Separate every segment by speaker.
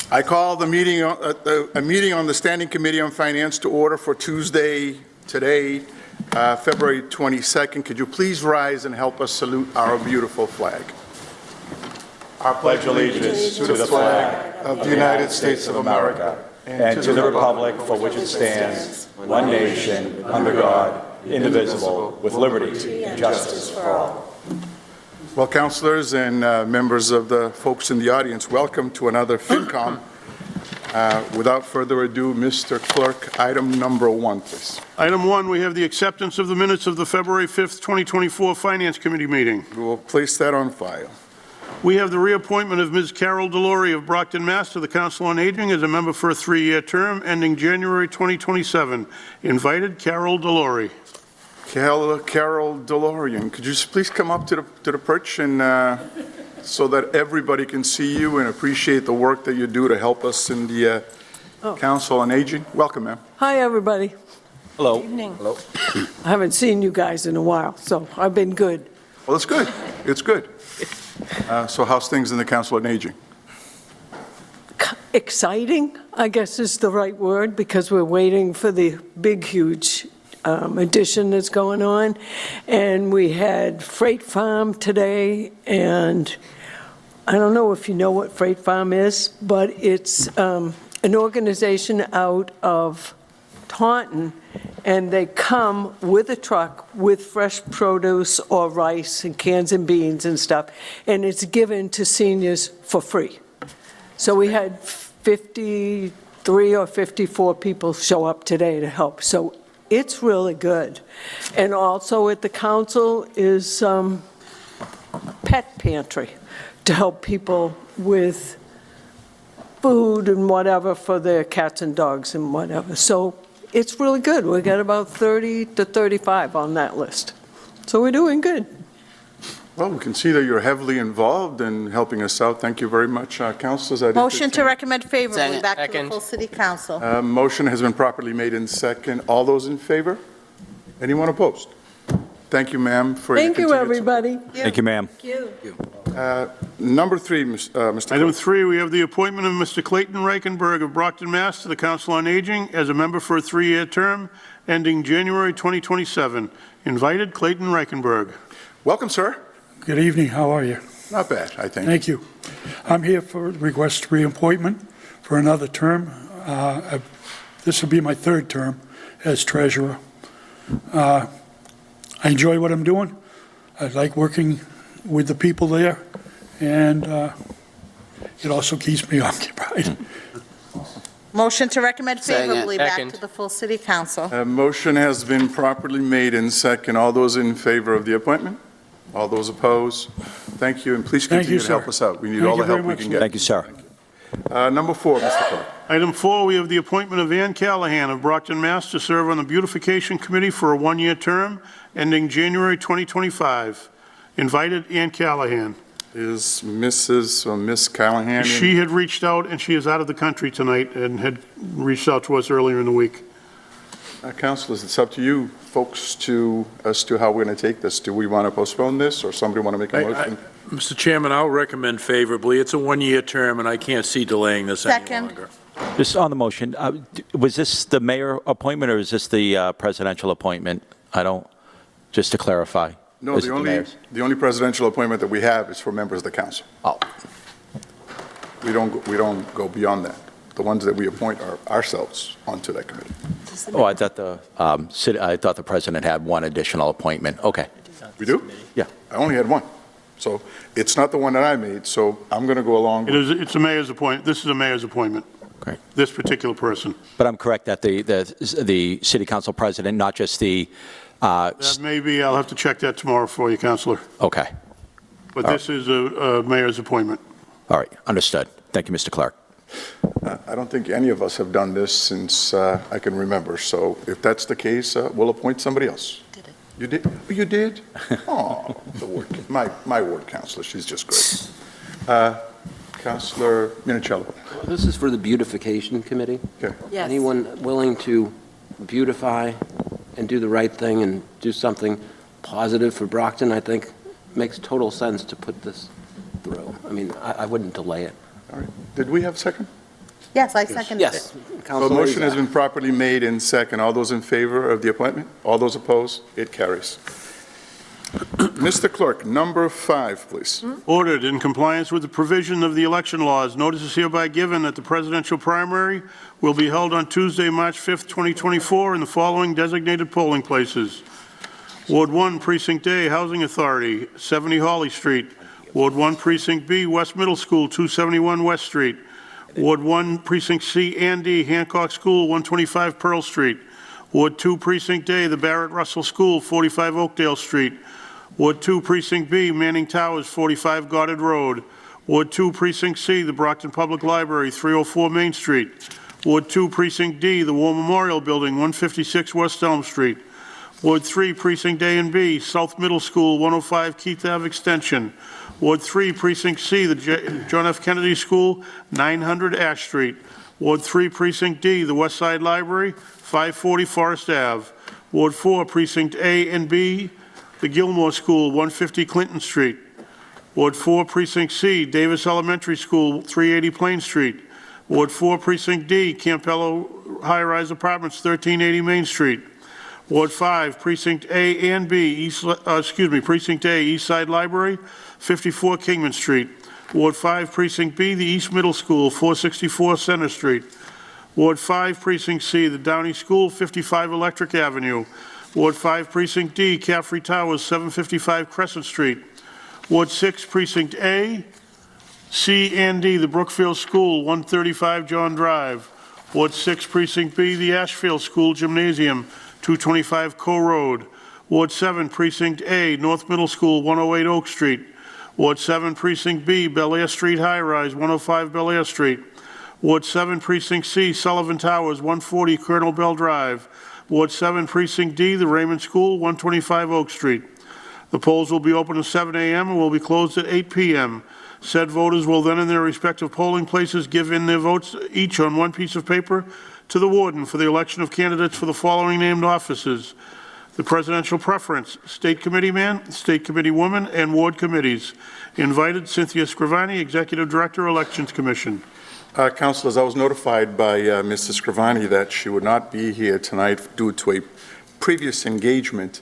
Speaker 1: I call the meeting, a meeting on the Standing Committee on Finance to order for Tuesday, today, February 22nd. Could you please rise and help us salute our beautiful flag?
Speaker 2: I pledge allegiance to the flag of the United States of America and to the republic for which it stands, one nation, under God, indivisible, with liberty and justice for all.
Speaker 1: Well, councilors and members of the folks in the audience, welcome to another FinCom. Without further ado, Mr. Clerk, item number 1, please.
Speaker 3: Item 1, we have the acceptance of the minutes of the February 5th, 2024 Finance Committee meeting.
Speaker 1: We will place that on file.
Speaker 3: We have the reappointment of Ms. Carol Delory of Brockton, Mass. to the Council on Aging as a member for a 3-year term ending January 2027. Invited, Carol Delory.
Speaker 1: Carol DeLorean, could you please come up to the perch and so that everybody can see you and appreciate the work that you do to help us in the Council on Aging? Welcome, ma'am.
Speaker 4: Hi, everybody.
Speaker 2: Hello.
Speaker 4: Good evening.
Speaker 1: Hello.
Speaker 4: I haven't seen you guys in a while, so I've been good.
Speaker 1: Well, it's good. It's good. So how's things in the Council on Aging?
Speaker 4: Exciting, I guess is the right word, because we're waiting for the big, huge addition that's going on. And we had Freight Farm today, and I don't know if you know what Freight Farm is, but it's an organization out of Taunton, and they come with a truck with fresh produce or rice and cans and beans and stuff, and it's given to seniors for free. So we had 53 or 54 people show up today to help. So it's really good. And also at the council is pet pantry to help people with food and whatever for their cats and dogs and whatever. So it's really good. We got about 30 to 35 on that list. So we're doing good.
Speaker 1: Well, we can see that you're heavily involved in helping us out. Thank you very much, councilors.
Speaker 5: Motion to recommend favorably back to the
Speaker 6: Second.
Speaker 5: full city council.
Speaker 1: Motion has been properly made in second. All those in favor? Anyone opposed? Thank you, ma'am, for your
Speaker 4: Thank you,
Speaker 1: continued
Speaker 4: everybody.
Speaker 2: Thank you, ma'am.
Speaker 4: Thank you.
Speaker 1: Number 3, Mr.
Speaker 3: Item
Speaker 1: Clerk.
Speaker 3: 3, we have the appointment of Mr. Clayton Reichenberg of Brockton, Mass. to the Council on Aging as a member for a 3-year term ending January 2027. Invited, Clayton Reichenberg.
Speaker 1: Welcome, sir.
Speaker 7: Good evening, how are you?
Speaker 1: Not bad, I think.
Speaker 7: Thank you. I'm here for request reappointment for another term. This will be my 3rd term as treasurer. I enjoy what I'm doing. I like working with the people there, and it also keeps me occupied.
Speaker 5: Motion to recommend favorably back
Speaker 6: Second.
Speaker 5: to the full city council.
Speaker 1: A motion has been properly made in second. All those in favor of the appointment? All those opposed? Thank you, and please
Speaker 7: Thank
Speaker 1: continue
Speaker 7: you,
Speaker 1: to
Speaker 7: sir.
Speaker 1: help us out. We need
Speaker 7: Thank
Speaker 1: all
Speaker 7: you
Speaker 1: the help
Speaker 7: very
Speaker 1: we
Speaker 7: much,
Speaker 1: can
Speaker 7: sir.
Speaker 1: get.
Speaker 2: Thank you, sir.
Speaker 1: Number 4, Mr. Clerk.
Speaker 3: Item 4, we have the appointment of Ann Callahan of Brockton, Mass. to serve on the Beautification Committee for a 1-year term ending January 2025. Invited, Ann Callahan.
Speaker 1: Is Mrs. or Miss Callahan in?
Speaker 3: She had reached out, and she is out of the country tonight and had reached out to us earlier in the week.
Speaker 1: Councilors, it's up to you folks as to how we're going to take this. Do we want to postpone this, or somebody want to make a motion?
Speaker 8: Mr. Chairman, I'll recommend favorably. It's a 1-year term, and I can't see delaying this any
Speaker 5: Second.
Speaker 8: longer.
Speaker 2: Just on the motion, was this the mayor appointment or is this the presidential appointment? Just to clarify.
Speaker 1: No,
Speaker 2: Is it mayor's?
Speaker 1: the only presidential appointment that we have is for members of the council.
Speaker 2: Oh,
Speaker 1: We don't go beyond that. The ones that we appoint are ourselves onto that committee.
Speaker 2: I thought the president had one additional appointment. Okay.
Speaker 1: We do?
Speaker 2: Yeah.
Speaker 1: I only had one. So it's not the one that I made, so I'm going to go along.
Speaker 3: It's a mayor's appointment. This is a mayor's appointment.
Speaker 2: Great.
Speaker 3: This particular person.
Speaker 2: But I'm correct that the city council president, not just the,
Speaker 3: That may be, I'll have to check that tomorrow for you, Counselor.
Speaker 2: okay.
Speaker 3: But this is a mayor's appointment.
Speaker 2: All right, understood. Thank you, Mr. Clark.
Speaker 1: I don't think any of us have done this since I can remember. So if that's the case, we'll appoint somebody else.
Speaker 5: Did it.
Speaker 1: You did? Oh, you did? Oh, my ward councilor. She's just great. Councilor Minicello.
Speaker 6: This is for the Beautification Committee.
Speaker 1: Okay.
Speaker 5: Yes.
Speaker 6: Anyone willing to beautify and do the right thing and do something positive for Brockton, I think makes total sense to put this through. I mean, I wouldn't delay it.
Speaker 1: All right. Did we have a second?
Speaker 5: Yes, I seconded it.
Speaker 6: Yes.
Speaker 1: The
Speaker 6: Councilor
Speaker 1: motion has
Speaker 6: Azak.
Speaker 1: been properly made in second. All those in favor of the appointment? All those opposed? It carries. Mr. Clerk, number 5, please.
Speaker 3: Ordered in compliance with the provision of the election laws, notice is hereby given that the presidential primary will be held on Tuesday, March 5th, 2024, in the following designated polling places. Ward 1, Precinct A, Housing Authority, 70 Holly Street. Ward 1, Precinct B, West Middle School, 271 West Street. Ward 1, Precinct C and D, Hancock School, 125 Pearl Street. Ward 2, Precinct A, the Barrett Russell School, 45 Oakdale Street. Ward 2, Precinct B, Manning Towers, 45 Goddard Road. Ward 2, Precinct C, the Brockton Public Library, 304 Main Street. Ward 2, Precinct D, the War Memorial Building, 156 West Elm Street. Ward 3, Precinct A and B, South Middle School, 105 Keith Ave Extension. Ward 3, Precinct C, the John F. Kennedy School, 900 Ash Street. Ward 3, Precinct D, the West Side Library, 540 Forest Ave. Ward 4, Precinct A and B, the Gilmore School, 150 Clinton Street. Ward 4, Precinct C, Davis Elementary School, 380 Plain Street. Ward 4, Precinct D, Campello High-Rise Apartments, 1380 Main Street. Ward 5, Precinct A and B, Precinct A, East Side Library, 54 Kingman Street. Ward 5, Precinct B, the East Middle School, 464 Center Street. Ward 5, Precinct C, the Downey School, 55 Electric Avenue. Ward 5, Precinct D, Caffrey Towers, 755 Crescent Street. Ward 6, Precinct A, C and D, the Brookfield School, 135 John Drive. Ward 6, Precinct B, the Ashfield School Gymnasium, 225 Co Road. Ward 7, Precinct A, North Middle School, 108 Oak Street. Ward 7, Precinct B, Bel Air Street High Rise, 105 Bel Air Street. Ward 7, Precinct C, Sullivan Towers, 140 Colonel Bell Drive. Ward 7, Precinct D, the Raymond School, 125 Oak Street. The polls will be open at 7 a.m. and will be closed at 8 p.m. Said voters will then, in their respective polling places, give in their votes each on one piece of paper to the warden for the election of candidates for the following named offices: the presidential preference, state committee man, state committee woman, and ward committees. Invited, Cynthia Scrivani, Executive Director, Elections Commission.
Speaker 1: Councilors, I was notified by Mrs. Scrivani that she would not be here tonight due to a previous engagement,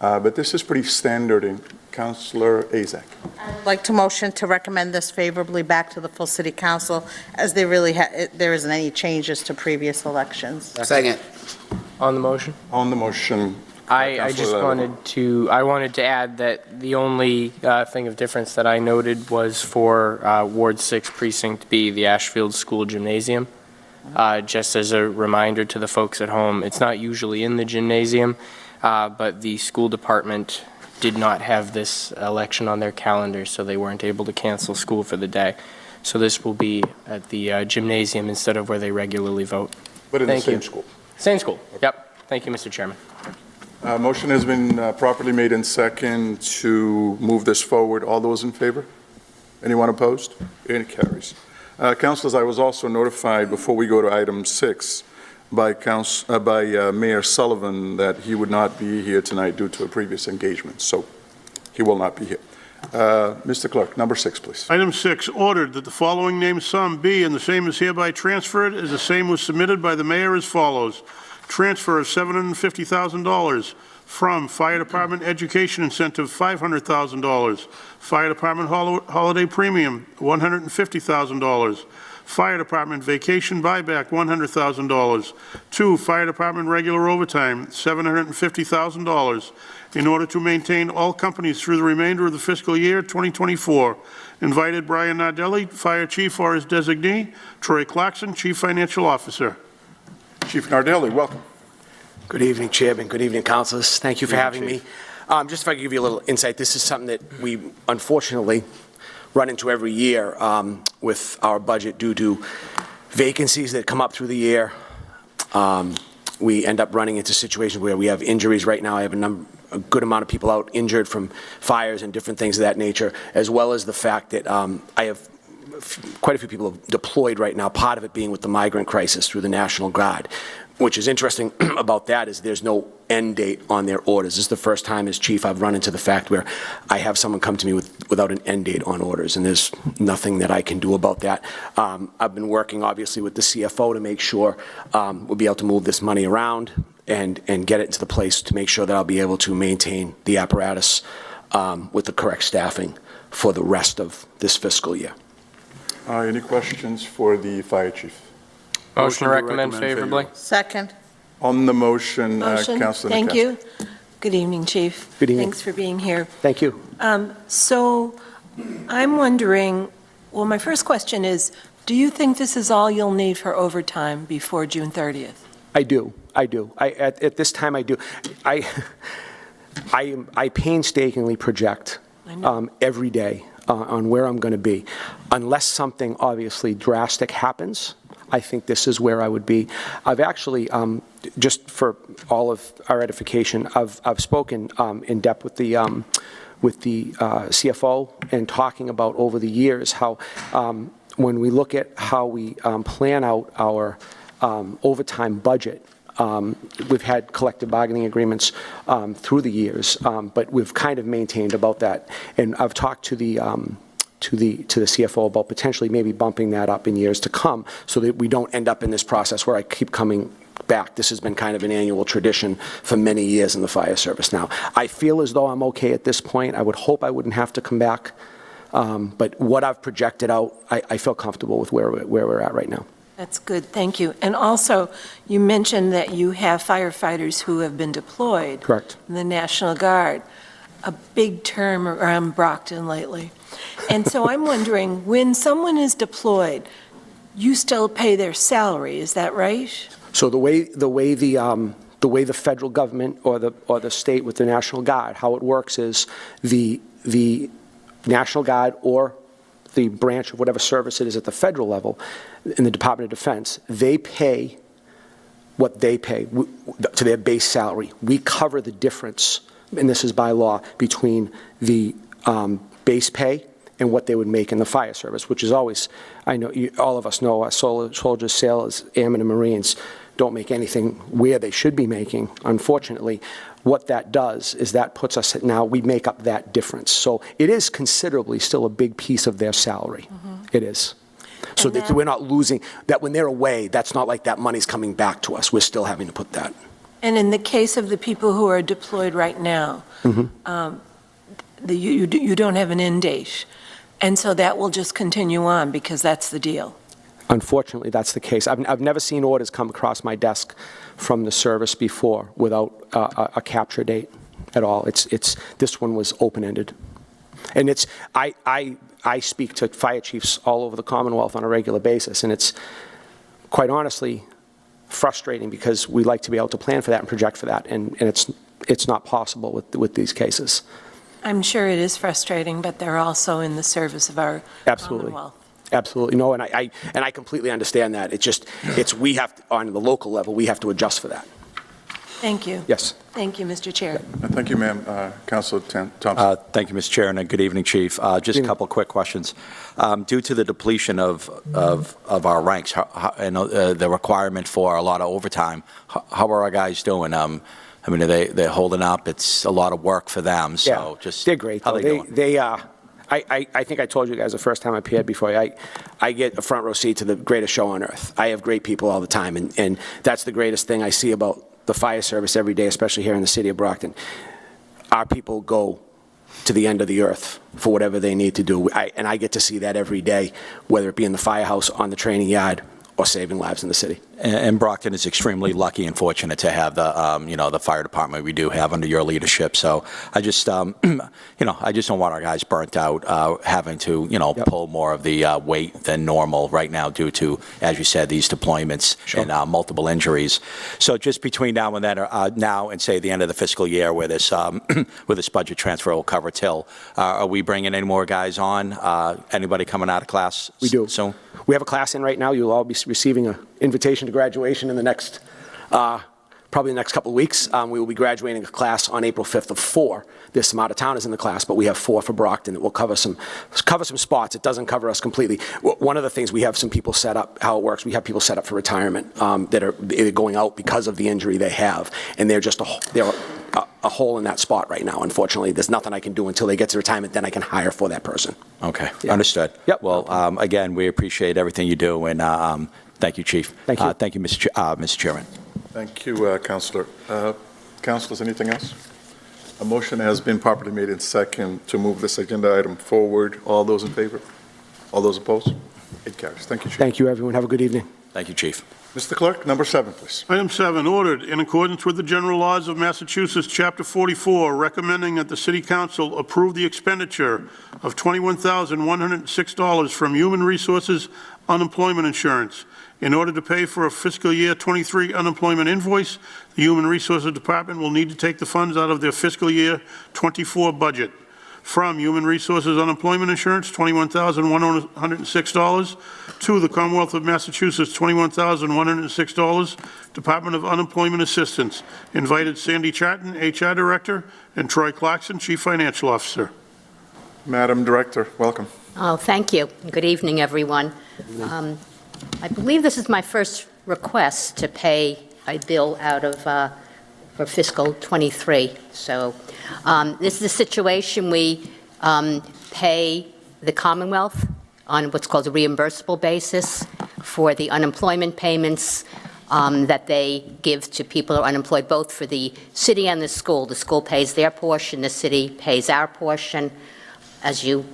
Speaker 1: but this is pretty standard. In Councilor Azak.
Speaker 5: I'd like to motion to recommend this favorably back to the full city council, as there isn't any changes to previous elections.
Speaker 6: Second.
Speaker 9: On the motion?
Speaker 1: On the motion.
Speaker 9: I just wanted to add that the only thing of difference that I noted was for Ward 6 Precinct B, the Ashfield School Gymnasium. Just as a reminder to the folks at home, it's not usually in the gymnasium, but the school department did not have this election on their calendar, so they weren't able to cancel school for the day. So this will be at the gymnasium instead of where they regularly vote.
Speaker 1: But in the
Speaker 9: Thank
Speaker 1: same
Speaker 9: you.
Speaker 1: school.
Speaker 9: Same school, yep. Thank you, Mr. Chairman.
Speaker 1: Motion has been properly made in second to move this forward. All those in favor? Anyone opposed? It carries. Councilors, I was also notified before we go to item 6 by Mayor Sullivan that he would not be here tonight due to a previous engagement, so he will not be here. Mr. Clerk, number 6, please.
Speaker 3: Item 6, ordered that the following named sum be, and the same is hereby transferred, as the same was submitted by the mayor as follows. Transfer of $750,000 from Fire Department Education Incentive, $500,000. Fire Department Holiday Premium, $150,000. Fire Department Vacation Buyback, $100,000. 2, Fire Department Regular Overtime, $750,000, in order to maintain all companies through the remainder of the fiscal year 2024. Invited, Brian Nardelli, Fire Chief or his designee. Troy Clarkson, Chief Financial Officer.
Speaker 1: Chief Nardelli, welcome.
Speaker 10: Good evening, Chairman. Good evening, councilors. Thank you for having me. Just if I could give you a little insight, this is something that we unfortunately run into every year with our budget due to vacancies that come up through the year. We end up running into situations where we have injuries. Right now, I have a good amount of people out injured from fires and different things of that nature, as well as the fact that I have quite a few people deployed right now, part of it being with the migrant crisis through the National Guard. which is interesting about that is there's no end date on their orders. This is the first time as chief I've run into the fact where I have someone come to me without an end date on orders, and there's nothing that I can do about that. I've been working obviously with the CFO to make sure we'll be able to move this money around and get it into the place to make sure that I'll be able to maintain the apparatus with the correct staffing for the rest of this fiscal year.
Speaker 1: Any questions for the fire chief?
Speaker 9: Motion to recommend favorably.
Speaker 5: Second.
Speaker 1: On the motion,
Speaker 11: Motion.
Speaker 1: Councilor
Speaker 11: Thank
Speaker 1: Nacasta.
Speaker 11: you. Good evening, Chief.
Speaker 10: Good evening.
Speaker 11: Thanks for being here.
Speaker 10: Thank you.
Speaker 11: So I'm wondering, well, my first question is, do you think this is all you'll need for overtime before June 30th?
Speaker 10: I do. At this time, I do. I painstakingly project every day on where I'm going to be. Unless something obviously drastic happens, I think this is where I would be. I've actually, just for all of our edification, I've spoken in depth with the CFO and talking about over the years how when we look at how we plan out our overtime budget, we've had collective bargaining agreements through the years, but we've kind of maintained about that. And I've talked to the CFO about potentially maybe bumping that up in years to come so that we don't end up in this process where I keep coming back. This has been kind of an annual tradition for many years in the fire service now. I feel as though I'm okay at this point. I would hope I wouldn't have to come back. But what I've projected out, I feel comfortable with where we're at right now.
Speaker 11: That's good, thank you. And also, you mentioned that you have firefighters who have been deployed.
Speaker 10: Correct.
Speaker 11: In the National Guard, a big term around Brockton lately. And so I'm wondering, when someone is deployed, you still pay their salary, is that right?
Speaker 10: So the way the federal government or the state with the National Guard, how it works is the National Guard or the branch of whatever service it is at the federal level in the Department of Defense, they pay what they pay to their base salary. We cover the difference, and this is by law, between the base pay and what they would make in the fire service, which is always, I know all of us know, our soldiers, sailors, airmen, and Marines don't make anything where they should be making, unfortunately. What that does is that puts us at now, we make up that difference. So it is considerably still a big piece of their salary. It is. So that we're not losing, that when they're away, that's not like that money's coming back to us. We're still having to put that.
Speaker 11: And in the case of the people who are deployed right now, you don't have an end date. And so that will just continue on because that's the deal.
Speaker 10: Unfortunately, that's the case. I've never seen orders come across my desk from the service before without a capture date at all. This one was open-ended. And I speak to fire chiefs all over the Commonwealth on a regular basis, and it's quite honestly frustrating because we like to be able to plan for that and project for that, and it's not possible with these cases.
Speaker 11: I'm sure it is frustrating, but they're also in the service of our Commonwealth.
Speaker 10: Absolutely. No, and I completely understand that. We have to, on the local level, we have to adjust for that.
Speaker 11: Thank you.
Speaker 10: Yes.
Speaker 11: Thank you, Mr. Chair.
Speaker 1: Thank you, ma'am. Councilor Thompson.
Speaker 2: Thank you, Mr. Chair, and good evening, Chief. Just a couple of quick questions. Due to the depletion of our ranks and the requirement for a lot of overtime, how are our guys doing? I mean, they're holding up. It's a lot of work for them. So just
Speaker 10: they're great.
Speaker 2: How they doing?
Speaker 10: I think I told you guys the first time I appeared before you, I get a front row seat to the greatest show on earth. I have great people all the time, and that's the greatest thing I see about the fire service every day, especially here in the city of Brockton. Our people go to the end of the earth for whatever they need to do, and I get to see that every day, whether it be in the firehouse, on the training yard, or saving lives in the city.
Speaker 2: And Brockton is extremely lucky and fortunate to have the fire department we do have under your leadership. So I just, I just don't want our guys burnt out, having to, pull more of the weight than normal right now due to, as you said, these deployments and multiple injuries. So just between now and then, now and say the end of the fiscal year, where this budget transfer will cover till, are we bringing any more guys on? Anybody coming out of class?
Speaker 10: We do.
Speaker 2: Soon?
Speaker 10: We have a class in right now. You'll all be receiving an invitation to graduation in the next probably the next couple of weeks. We will be graduating a class on April 5th of 4. There's some out-of-towners in the class, but we have 4 for Brockton that will cover some spots. It doesn't cover us completely. One of the things, we have some people set up, how it works, we have people set up for retirement that are going out because of the injury they have, and they're just a hole in that spot right now, unfortunately. There's nothing I can do until they get to retirement, then I can hire for that person.
Speaker 2: Okay,
Speaker 10: Yeah.
Speaker 2: understood.
Speaker 10: Yep.
Speaker 2: Well, again, we appreciate everything you do, and thank you, Chief.
Speaker 10: Thank you.
Speaker 2: Thank you, Mr. Chairman.
Speaker 1: Thank you, Councilor. Councilors, anything else? A motion has been properly made in second to move this agenda item forward. All those in favor? All those opposed? It carries. Thank you, Chief.
Speaker 10: Thank you, everyone. Have a good evening.
Speaker 2: Thank you, Chief.
Speaker 1: Mr. Clerk, number 7, please.
Speaker 3: Item 7, ordered in accordance with the general laws of Massachusetts, Chapter 44, recommending that the City Council approve the expenditure of $21,106 from Human Resources Unemployment Insurance. In order to pay for a fiscal year 23 unemployment invoice, the Human Resources Department will need to take the funds out of their fiscal year 24 budget. From Human Resources Unemployment Insurance, $21,106, to the Commonwealth of Massachusetts, $21,106, Department of Unemployment Assistance. Invited Sandy Charton, HR Director, and Troy Clarkson, Chief Financial Officer.
Speaker 1: Madam Director, welcome.
Speaker 12: Oh, thank you. Good evening, everyone. I believe this is my first request to pay a bill out of for fiscal 23. So this is a situation we pay the Commonwealth on what's called a reimbursable basis for the unemployment payments that they give to people who are unemployed, both for the city and the school. The school pays their portion, the city pays our portion. As you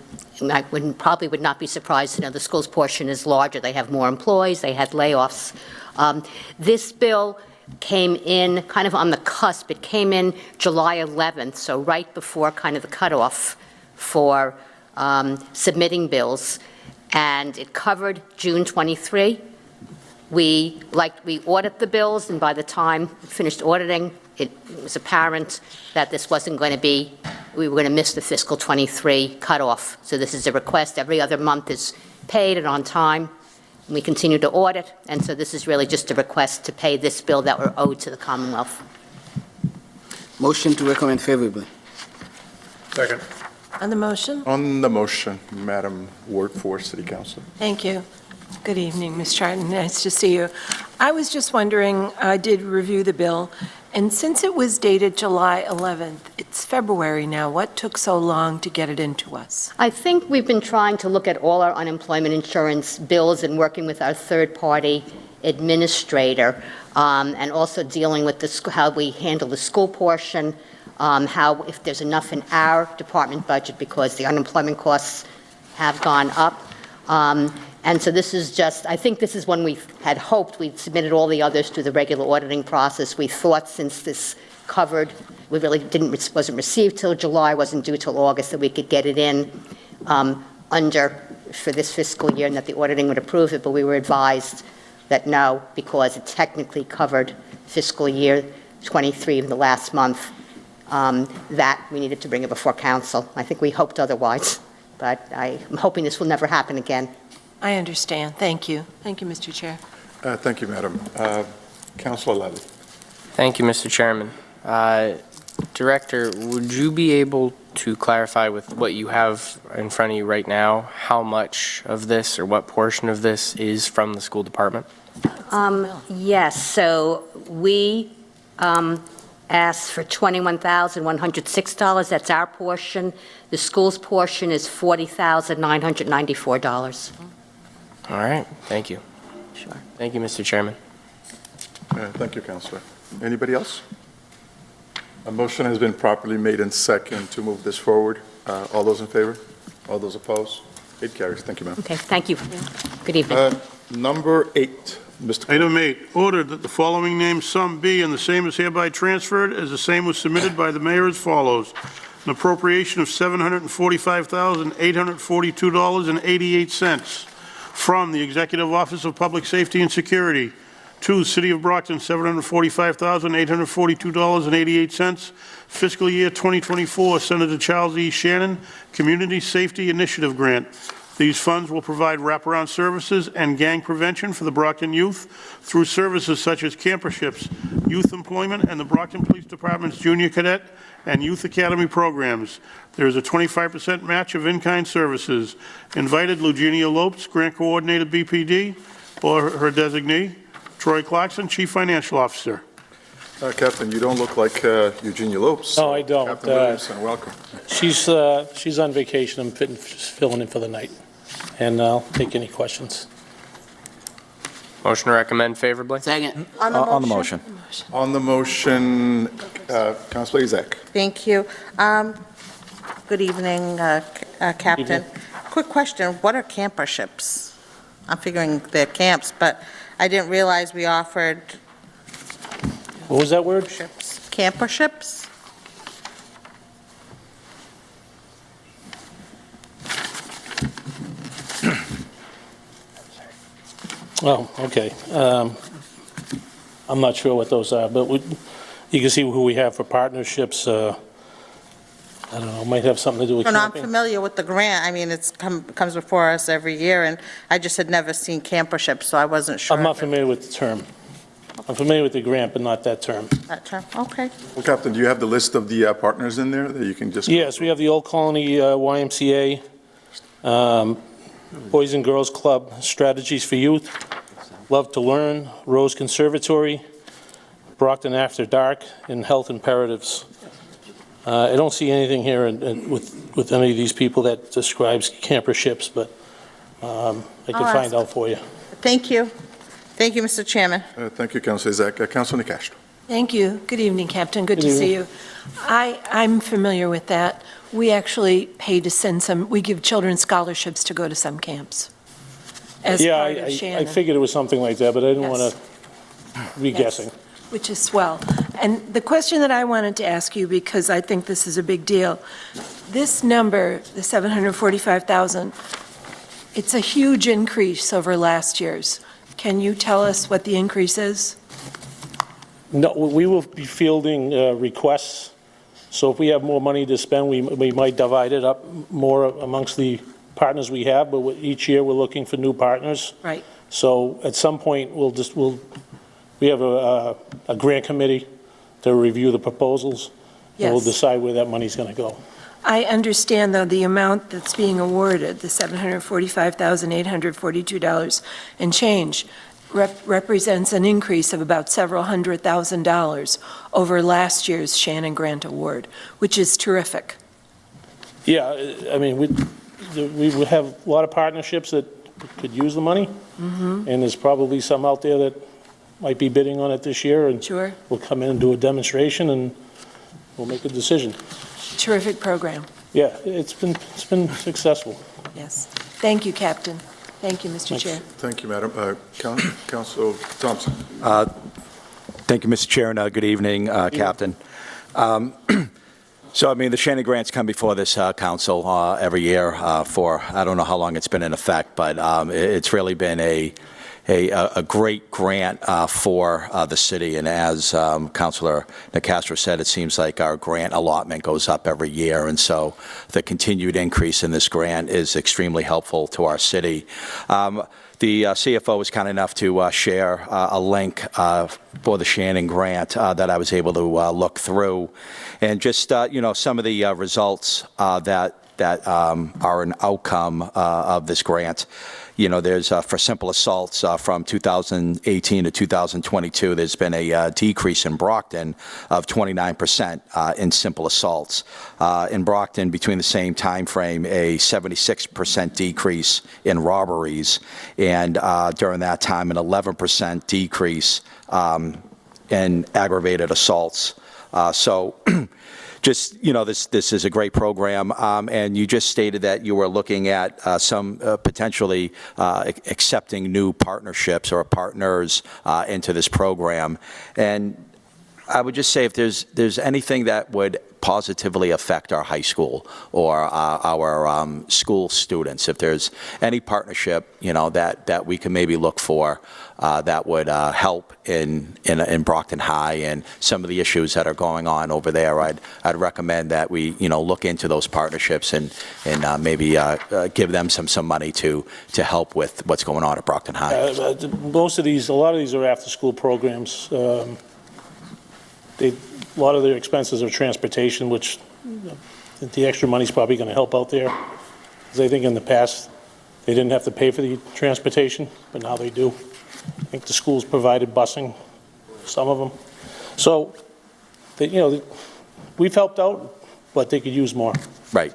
Speaker 12: probably would not be surprised to know, the school's portion is larger. They have more employees, they had layoffs. This bill came in kind of on the cusp. It came in July 11th, so right before kind of the cutoff for submitting bills, and it covered June 23. We audit the bills, and by the time we finished auditing, it was apparent that this wasn't going to be, we were going to miss the fiscal 23 cutoff. So this is a request. Every other month is paid and on time. And we continue to audit, and so this is really just a request to pay this bill that we're owed to the Commonwealth.
Speaker 13: Motion to recommend favorably.
Speaker 8: Second.
Speaker 11: On the motion?
Speaker 1: On the motion, Madam Ward 4, City Council.
Speaker 11: Thank you. Good evening, Ms. Charton. Nice to see you. I was just wondering, I did review the bill, and since it was dated July 11th, it's February now. What took so long to get it into us?
Speaker 12: I think we've been trying to look at all our unemployment insurance bills and working with our third-party administrator, and also dealing with how we handle the school portion, how if there's enough in our department budget because the unemployment costs have gone up. And so this is just, I think this is when we had hoped we'd submitted all the others through the regular auditing process. We thought since this covered, we really wasn't received till July, wasn't due till August, that we could get it in for this fiscal year and that the auditing would approve it, but we were advised that no, because it technically covered fiscal year 23 in the last month, that we needed to bring it before council. I think we hoped otherwise, but I'm hoping this will never happen again.
Speaker 11: I understand. Thank you. Thank you, Mr. Chair.
Speaker 1: Thank you, Madam. Councilor Lally.
Speaker 9: Thank you, Mr. Chairman. Director, would you be able to clarify with what you have in front of you right now, how much of this or what portion of this is from the school department?
Speaker 12: Yes, so we asked for $21,106. That's our portion. The school's portion is $40,994.
Speaker 9: All right, thank you.
Speaker 12: Sure.
Speaker 9: Thank you, Mr. Chairman.
Speaker 1: Thank you, Councilor. Anybody else? A motion has been properly made in second to move this forward. All those in favor? All those opposed? It carries. Thank you, ma'am.
Speaker 12: Okay, thank you. Good evening.
Speaker 1: Number 8, Mr.
Speaker 3: Item 8, ordered that the following named sum be, and the same is hereby transferred as the same was submitted by the mayor as follows. An appropriation of $745,842.88 from the Executive Office of Public Safety and Security to City of Brockton, $745,842.88. Fiscal year 2024, Senator Charles E. Shannon, Community Safety Initiative Grant. These funds will provide wraparound services and gang prevention for the Brockton youth through services such as camperships, youth employment, and the Brockton Police Department's Junior Cadet and Youth Academy programs. There is a 25% match of in-kind services. Invited Eugenia Lopes, Grant Coordinator BPD, or her designee. Troy Clarkson, Chief Financial Officer.
Speaker 1: Captain, you don't look like Eugenia Lopes.
Speaker 14: No, I don't.
Speaker 1: Captain Williamson, welcome.
Speaker 14: She's on vacation. I'm just filling in for the night, and I'll take any questions.
Speaker 9: Motion to recommend favorably?
Speaker 13: Second.
Speaker 2: On the motion.
Speaker 1: On the motion, Councilor Ezek.
Speaker 5: Thank you. Good evening, Captain. Quick question, what are camperships? I'm figuring they're camps, but I didn't realize we offered
Speaker 14: What was that word?
Speaker 5: ships. Camperships?
Speaker 14: Oh, okay. I'm not sure what those are, but you can see who we have for partnerships. I don't know, might have something to do with
Speaker 5: No, I'm
Speaker 14: camping.
Speaker 5: familiar with the grant. I mean, comes before us every year, and I just had never seen camperships, so I wasn't sure.
Speaker 14: I'm not familiar with the term. I'm familiar with the grant, but not that term.
Speaker 5: That term, okay.
Speaker 1: Well, Captain, do you have the list of the partners in there that you can just?
Speaker 14: Yes, we have the Old Colony YMCA, Boys and Girls Club, Strategies for Youth, Love to Learn, Rose Conservatory, Brockton After Dark, and Health Imperatives. I don't see anything here with any of these people that describes camperships, but I can find out for you.
Speaker 5: Thank you. Thank you, Mr. Chairman.
Speaker 1: Thank you, Councilor Ezek. Councilor Nicastro.
Speaker 11: Thank you. Good evening, Captain. Good to see you. I'm familiar with that. We actually pay to send we give children scholarships to go to some camps as part of
Speaker 14: I
Speaker 11: Shannon.
Speaker 14: figured it was something like that, but I didn't
Speaker 11: Yes.
Speaker 14: want to be guessing.
Speaker 11: Which is swell. And the question that I wanted to ask you, because I think this is a big deal, this number, the 745,000, it's a huge increase over last year's. Can you tell us what the increase is?
Speaker 14: No, we will be fielding requests, so if we have more money to spend, we might divide it up more amongst the partners we have, but each year we're looking for new partners.
Speaker 11: Right.
Speaker 14: So at some point, we have a grant committee to review the proposals, and we'll
Speaker 11: Yes.
Speaker 14: decide where that money's going to go.
Speaker 11: I understand, though, the amount that's being awarded, the $745,842 and change, represents an increase of about several $100,000 over last year's Shannon Grant Award, which is terrific.
Speaker 14: Yeah, I mean, we have a lot of partnerships that could use the money, and there's probably some out there that might be bidding on it this year, and
Speaker 11: Sure.
Speaker 14: we'll come in and do a demonstration, and we'll make a decision.
Speaker 11: Terrific program.
Speaker 14: Yeah, it's been successful.
Speaker 11: Yes. Thank you, Captain. Thank you, Mr. Chair.
Speaker 1: Thank you, Madam. Councilor Thompson.
Speaker 2: Thank you, Mr. Chair, and good evening, Captain. So, I mean, the Shannon grants come before this council every year for, I don't know how long it's been in effect, but it's really been a great grant for the city. And as Councilor Nicastro said, it seems like our grant allotment goes up every year. And so the continued increase in this grant is extremely helpful to our city. The CFO was kind enough to share a link for the Shannon grant that I was able to look through. And just, some of the results that are an outcome of this grant. There's for simple assaults from 2018 to 2022, there's been a decrease in Brockton of 29% in simple assaults. In Brockton, between the same time frame, a 76% decrease in robberies, and during that time, an 11% decrease in aggravated assaults. Just, this is a great program, and you just stated that you were looking at some potentially accepting new partnerships or partners into this program. And I would just say if there's anything that would positively affect our high school or our school students, if there's any partnership, that we can maybe look for that would help in Brockton High and some of the issues that are going on over there, I'd recommend that we, look into those partnerships and maybe give them some money to help with what's going on at Brockton High.
Speaker 14: A lot of these are after-school programs. A lot of their expenses are transportation, which the extra money's probably going to help out there. Because I think in the past, they didn't have to pay for the transportation, but now they do. I think the schools provided busing, some of them. So, we've helped out, but they could use more.
Speaker 2: Right.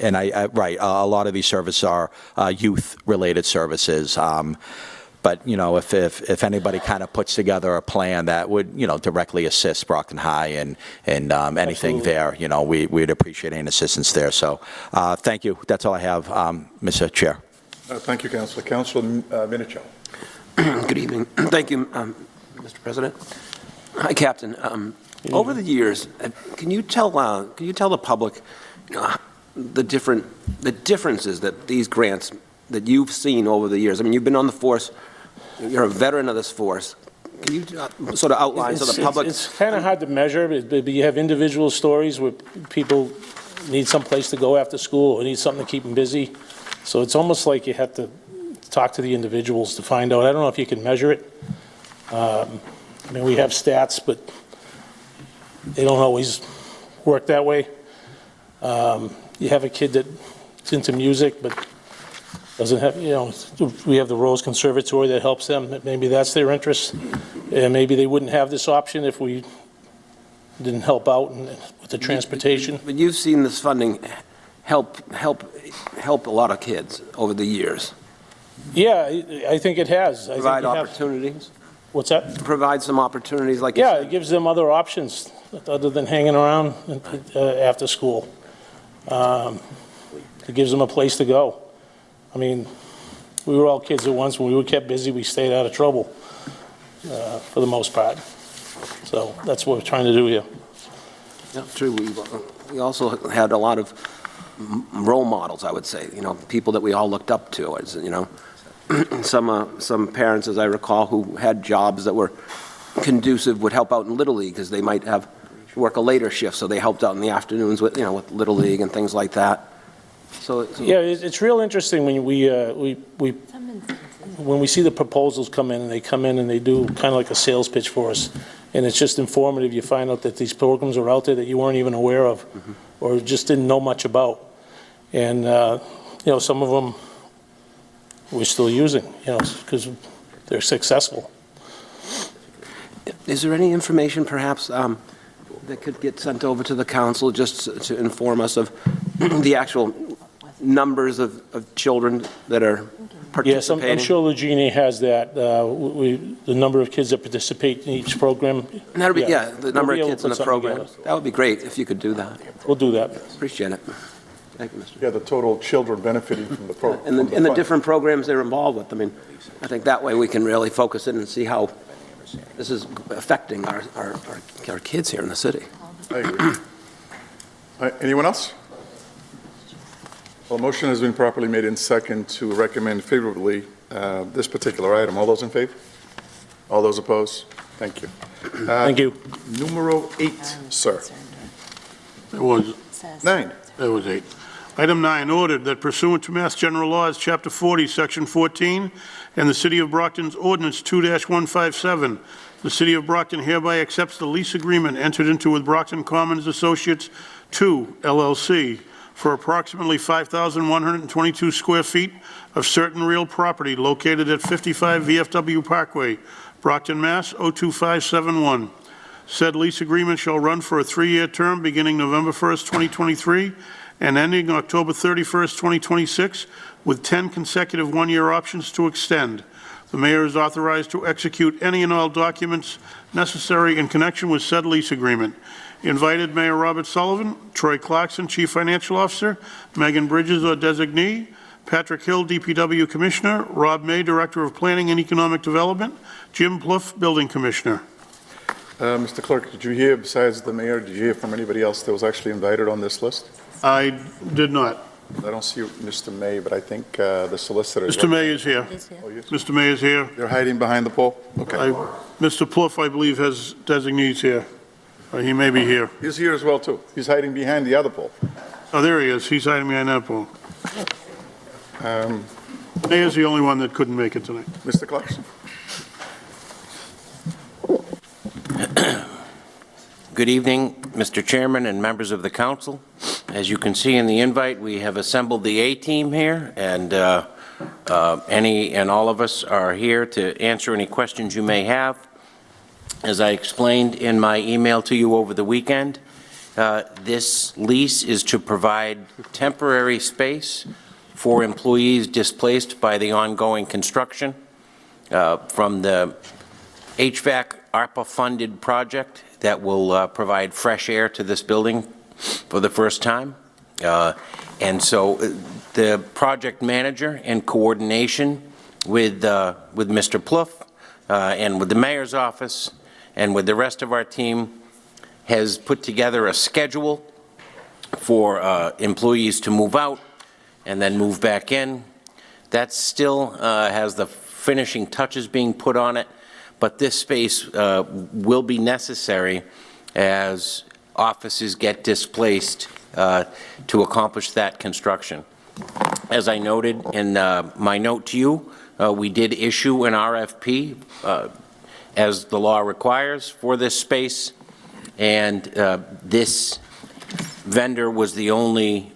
Speaker 2: And a lot of these services are youth-related services. But, if anybody kind of puts together a plan that would, directly assist Brockton High and anything there, we'd appreciate any assistance there. So, thank you. That's all I have, Mr. Chair.
Speaker 1: Thank you, Councilor. Councilor Minichel.
Speaker 6: Good evening. Thank you, Mr. President. Hi, Captain. Over the years, can you tell the public the differences that these grants that you've seen over the years? I mean, you've been on the force. You're a veteran of this force. Can you sort of outline so the public?
Speaker 14: It's kind of hard to measure, but you have individual stories where people need some place to go after school or need something to keep them busy. So it's almost like you have to talk to the individuals to find out. I don't know if you can measure it. We have stats, but they don't always work that way. You have a kid that's into music, but doesn't have, we have the Rose Conservatory that helps them. Maybe that's their interest. And maybe they wouldn't have this option if we didn't help out with the transportation.
Speaker 6: But you've seen this funding help a lot of kids over the years.
Speaker 14: Yeah, I think it has.
Speaker 6: Provide opportunities?
Speaker 14: What's that?
Speaker 6: Provide some opportunities like you said.
Speaker 14: It gives them other options other than hanging around after school. It gives them a place to go. I mean, we were all kids at once. When we were kept busy, we stayed out of trouble for the most part. So that's what we're trying to do here.
Speaker 6: Yeah, true. We also had a lot of role models, I would say, people that we all looked up to, as some parents, as I recall, who had jobs that were conducive would help out in Little League because they might work a later shift, so they helped out in the afternoons with Little League and things like that. So
Speaker 14: it's real interesting when when we see the proposals come in, and they come in and they do kind of like a sales pitch for us, and it's just informative. You find out that these programs are out there that you weren't even aware of, or just didn't know much about, and some of them we're still using, because they're successful.
Speaker 6: Is there any information, perhaps, that could get sent over to the council just to inform us of the actual numbers of children that are participating?
Speaker 14: Yes, I'm sure Eugenie has that. The number of kids that participate in each program.
Speaker 6: And that'll be, the number of kids in the program. That would be great if you could do that.
Speaker 14: We'll do that.
Speaker 6: Appreciate it. Thank you, Mr.
Speaker 1: Yeah, the total children benefiting from the program.
Speaker 6: And the different programs they're involved with. I mean, I think that way we can really focus in and see how this is affecting our kids here in the city.
Speaker 1: I agree. All right, anyone else? Well, a motion has been properly made in second to recommend favorably this particular item. All those in favor? All those opposed? Thank you.
Speaker 14: Thank you.
Speaker 1: Numero 8, sir.
Speaker 3: It was
Speaker 1: 9.
Speaker 3: It was 8. Item 9, ordered that pursuant to Mass General Laws, Chapter 40, Section 14, and the City of Brockton's Ordinance 2-157, the City of Brockton hereby accepts the lease agreement entered into with Brockton Commons Associates 2, LLC, for approximately 5,122 square feet of certain real property located at 55 VFW Parkway, Brockton, Mass. 02571. Said lease agreement shall run for a 3-year term beginning November 1st, 2023, and ending October 31st, 2026, with 10 consecutive 1-year options to extend. The mayor is authorized to execute any and all documents necessary in connection with said lease agreement. Invited Mayor Robert Sullivan, Troy Clarkson, Chief Financial Officer, Megan Bridges, or designee, Patrick Hill, DPW Commissioner, Rob May, Director of Planning and Economic Development, Jim Plouffe, Building Commissioner.
Speaker 1: Mr. Clerk, did you hear, besides the mayor, did you hear from anybody else that was actually invited on this list?
Speaker 3: I did not.
Speaker 1: I don't see Mr. May, but I think the solicitor is...
Speaker 3: Mr. May is here.
Speaker 1: Oh, yes.
Speaker 3: Mr. May is here.
Speaker 1: They're hiding behind the pole? Okay.
Speaker 3: Mr. Plouffe, I believe, has designees here. He may be here.
Speaker 1: He's here as well, too. He's hiding behind the other pole.
Speaker 3: Oh, there he is. He's hiding behind that pole. Mayor's the only one that couldn't make it tonight.
Speaker 1: Mr. Clarkson?
Speaker 15: Good evening, Mr. Chairman and members of the council. As you can see in the invite, we have assembled the A-team here, and any and all of us are here to answer any questions you may have. As I explained in my email to you over the weekend, this lease is to provide temporary space for employees displaced by the ongoing construction from the HVAC ARPA-funded project that will provide fresh air to this building for the first time. And so the project manager, in coordination with Mr. Plouffe and with the mayor's office and with the rest of our team, has put together a schedule for employees to move out and then move back in. That still has the finishing touches being put on it, but this space will be necessary as offices get displaced to accomplish that construction. As I noted in my note to you, we did issue an RFP as the law requires for this space, and this vendor was the only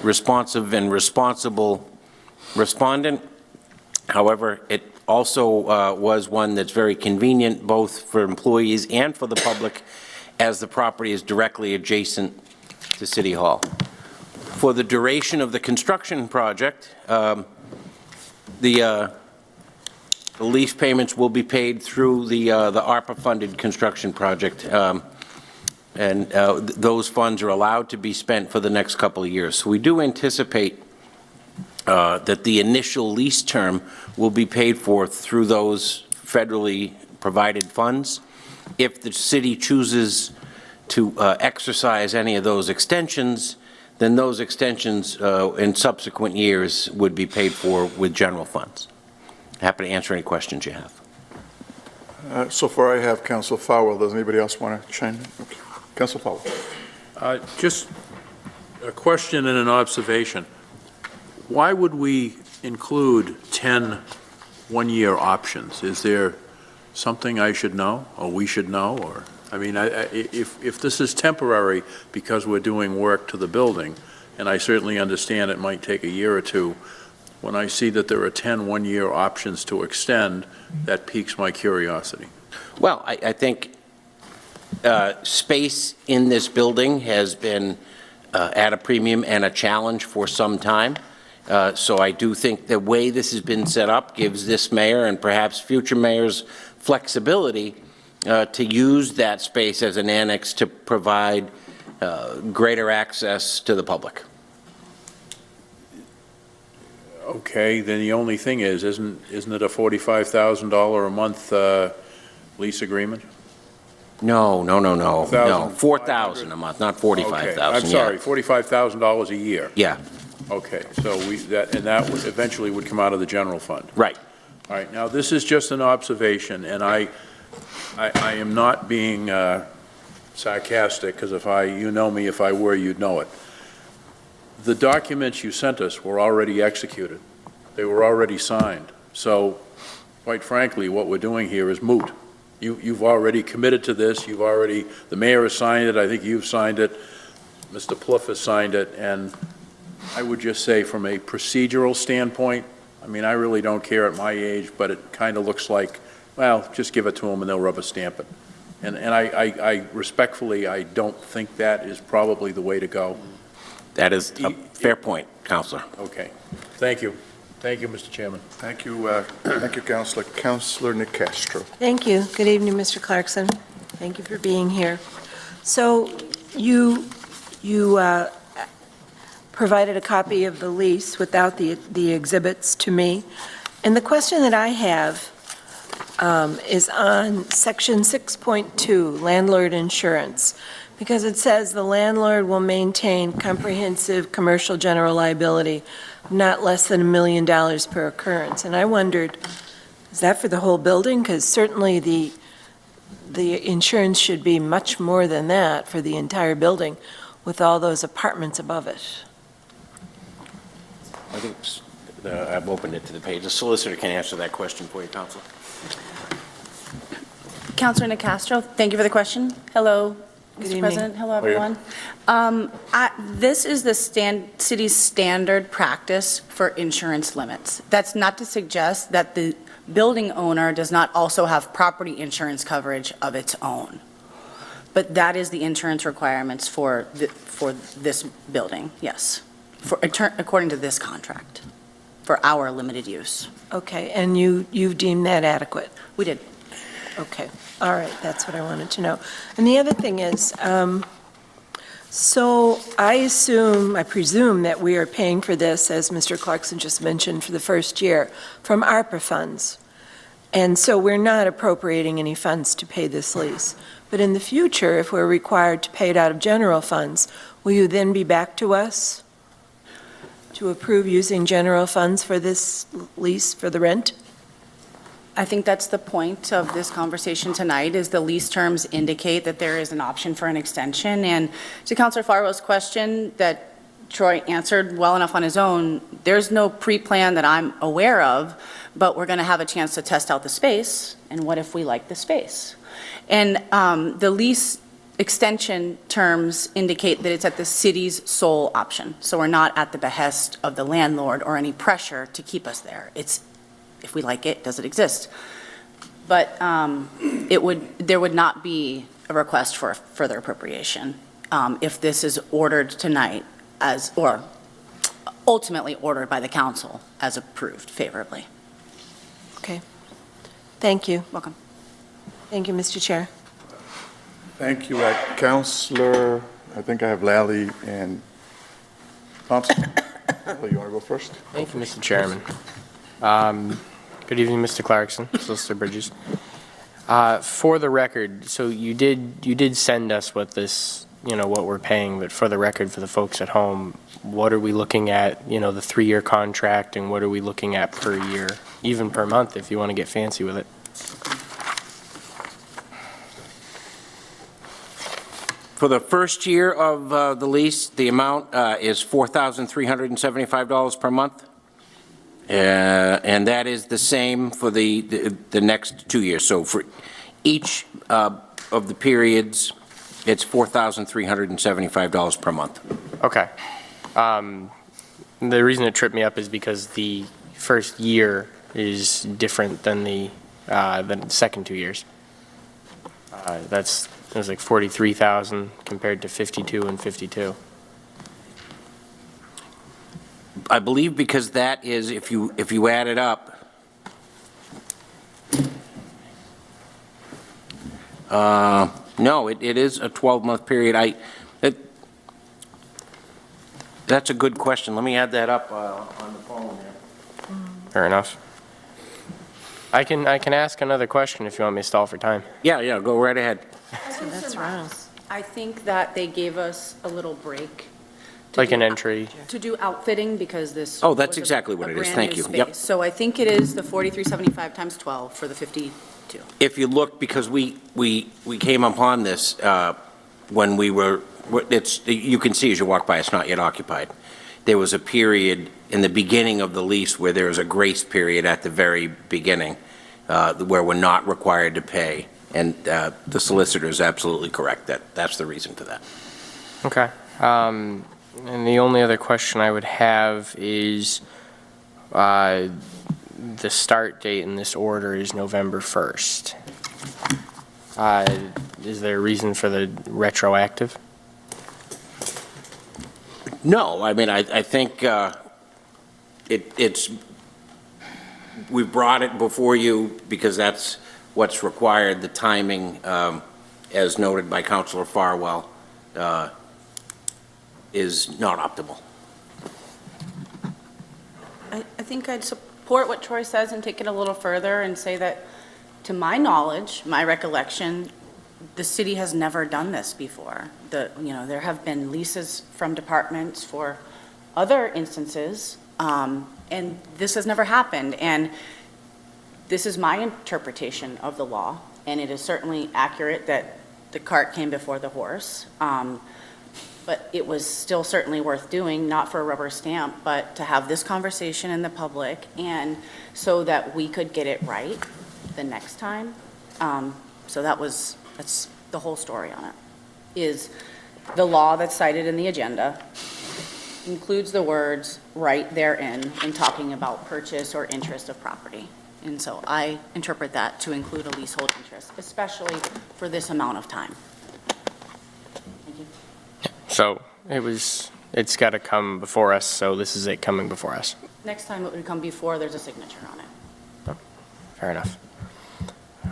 Speaker 15: responsive and responsible respondent. However, it also was one that's very convenient both for employees and for the public, as the property is directly adjacent to City Hall. For the duration of the construction project, the lease payments will be paid through the ARPA-funded construction project, and those funds are allowed to be spent for the next couple of years. So we do anticipate that the initial lease term will be paid for through those federally provided funds. If the city chooses to exercise any of those extensions, then those extensions in subsequent years would be paid for with general funds. Happy to answer any questions you have.
Speaker 1: So far I have Council Fowler. Does anybody else want to chime in? Okay. Council Fowler.
Speaker 8: Just a question and an observation. Why would we include 10 one-year options? Is there something I should know, or we should know? Or, I mean, if this is temporary because we're doing work to the building, and I certainly understand it might take a year or two, when I see that there are 10 one-year options to extend, that piques my curiosity.
Speaker 15: Well, I think space in this building has been at a premium and a challenge for some time. So I do think the way this has been set up gives this mayor and perhaps future mayors flexibility to use that space as an annex to provide greater access to the public.
Speaker 8: Okay, then the only thing is, isn't it a $45,000 a month lease agreement?
Speaker 15: No, $4,000 a month, not $45,000.
Speaker 8: Okay, I'm sorry, $45,000 a year.
Speaker 15: Yeah.
Speaker 8: Okay, so that would eventually would come out of the general fund.
Speaker 15: Right.
Speaker 8: All right, now this is just an observation, and I am not being sarcastic, because you know me, if I were, you'd know it. The documents you sent us were already executed. They were already signed. So, quite frankly, what we're doing here is moot. You've already committed to this. The mayor has signed it. I think you've signed it. Mr. Plouffe has signed it. And I would just say, from a procedural standpoint, I mean, I really don't care at my age, but it kind of looks like, well, just give it to them and they'll rubber stamp it. And I respectfully, I don't think that is probably the way to go.
Speaker 15: That is a fair point, Councilor.
Speaker 8: Okay. Thank you. Thank you, Mr. Chairman.
Speaker 1: Thank you, Councilor. Councilor Nick Castro.
Speaker 11: Thank you. Good evening, Mr. Clarkson. Thank you for being here. So you provided a copy of the lease without the exhibits to me. And the question that I have, is on section 6.2, landlord insurance, because it says the landlord will maintain comprehensive commercial general liability of not less than $1 million per occurrence. And I wondered, is that for the whole building? Because certainly the insurance should be much more than that for the entire building with all those apartments above it.
Speaker 15: I think I've opened it to the page. The solicitor can answer that question for you, Counsel.
Speaker 16: Councilor Nicastro, thank you for the question. Hello,
Speaker 11: Good
Speaker 16: Mr.
Speaker 11: evening.
Speaker 16: President. Hello, everyone. This is the city's standard practice for insurance limits. That's not to suggest that the building owner does not also have property insurance coverage of its own. But that is the insurance requirements for this building, yes, according to this contract, for our limited use.
Speaker 11: Okay, and you've deemed that adequate?
Speaker 16: We did.
Speaker 11: Okay, all right, that's what I wanted to know. And the other thing is, so I presume that we are paying for this, as Mr. Clarkson just mentioned, for the first year from ARPA funds. And so we're not appropriating any funds to pay this lease. But in the future, if we're required to pay it out of general funds, will you then be back to us to approve using general funds for this lease, for the rent?
Speaker 16: I think that's the point of this conversation tonight, is the lease terms indicate that there is an option for an extension. And to Councilor Farwell's question that Troy answered well enough on his own, there's no pre-plan that I'm aware of, but we're going to have a chance to test out the space, and what if we like the space? And the lease extension terms indicate that it's at the city's sole option. So we're not at the behest of the landlord or any pressure to keep us there. It's, if we like it, does it exist? But there would not be a request for further appropriation if this is ordered tonight or ultimately ordered by the council as approved favorably.
Speaker 11: Okay. Thank you.
Speaker 16: Welcome.
Speaker 11: Thank you, Mr. Chair.
Speaker 1: Thank you, Councilor. I think I have Lally and Thompson. Lally, you want to go first?
Speaker 9: Thank you, Mr. Chairman. Good evening, Mr. Clarkson, Solicitor Bridges. For the record, so you did send us what this, what we're paying, but for the record, for the folks at home, what are we looking at, the 3-year contract, and what are we looking at per year, even per month, if you want to get fancy with it?
Speaker 15: For the first year of the lease, the amount is $4,375 per month. And that is the same for the next 2 years. So for each of the periods, it's $4,375 per month.
Speaker 9: Okay. The reason it tripped me up is because the first year is different than the second 2 years. It was like 43,000 compared to 52 and 52.
Speaker 15: I believe because that is, if you add it up, no, it is a 12-month period. That's a good question. Let me add that up on the phone here.
Speaker 9: Fair enough. I can ask another question if you want me to stall for time.
Speaker 15: Yeah, go right ahead.
Speaker 11: That's wrong.
Speaker 16: I think that they gave us a little break.
Speaker 9: Like an entry.
Speaker 16: To do outfitting, because this.
Speaker 15: Oh, that's
Speaker 16: was
Speaker 15: exactly what it is.
Speaker 16: brand
Speaker 15: Thank
Speaker 16: new
Speaker 15: you.
Speaker 16: space.
Speaker 15: Yep.
Speaker 16: So I think it is the 4375 times 12 for the 52.
Speaker 15: If you look, because we came upon this when we were, you can see as you walk by, it's not yet occupied. There was a period in the beginning of the lease where there was a grace period at the very beginning where we're not required to pay. And the solicitor is absolutely correct. That's the reason for that.
Speaker 9: Okay. And the only other question I would have is the start date in this order is November 1st. Is there a reason for the retroactive?
Speaker 15: No, I mean, I think we brought it before you because that's what's required. The timing, as noted by Councilor Farwell, is not optimal.
Speaker 16: I think I'd support what Troy says and take it a little further and say that To my knowledge, my recollection, the city has never done this before. There have been leases from departments for other instances, and this has never happened. And this is my interpretation of the law, and it is certainly accurate that the cart came before the horse. But it was still certainly worth doing, not for a rubber stamp, but to have this conversation in the public, and so that we could get it right the next time. So that's the whole story on it, is the law that's cited in the agenda includes the words right therein in talking about purchase or interest of property. And so I interpret that to include a leasehold interest, especially for this amount of time. Thank you.
Speaker 9: So it's got to come before us, so this is it coming before us.
Speaker 16: Next time it would come before there's a signature on it.
Speaker 9: Fair enough.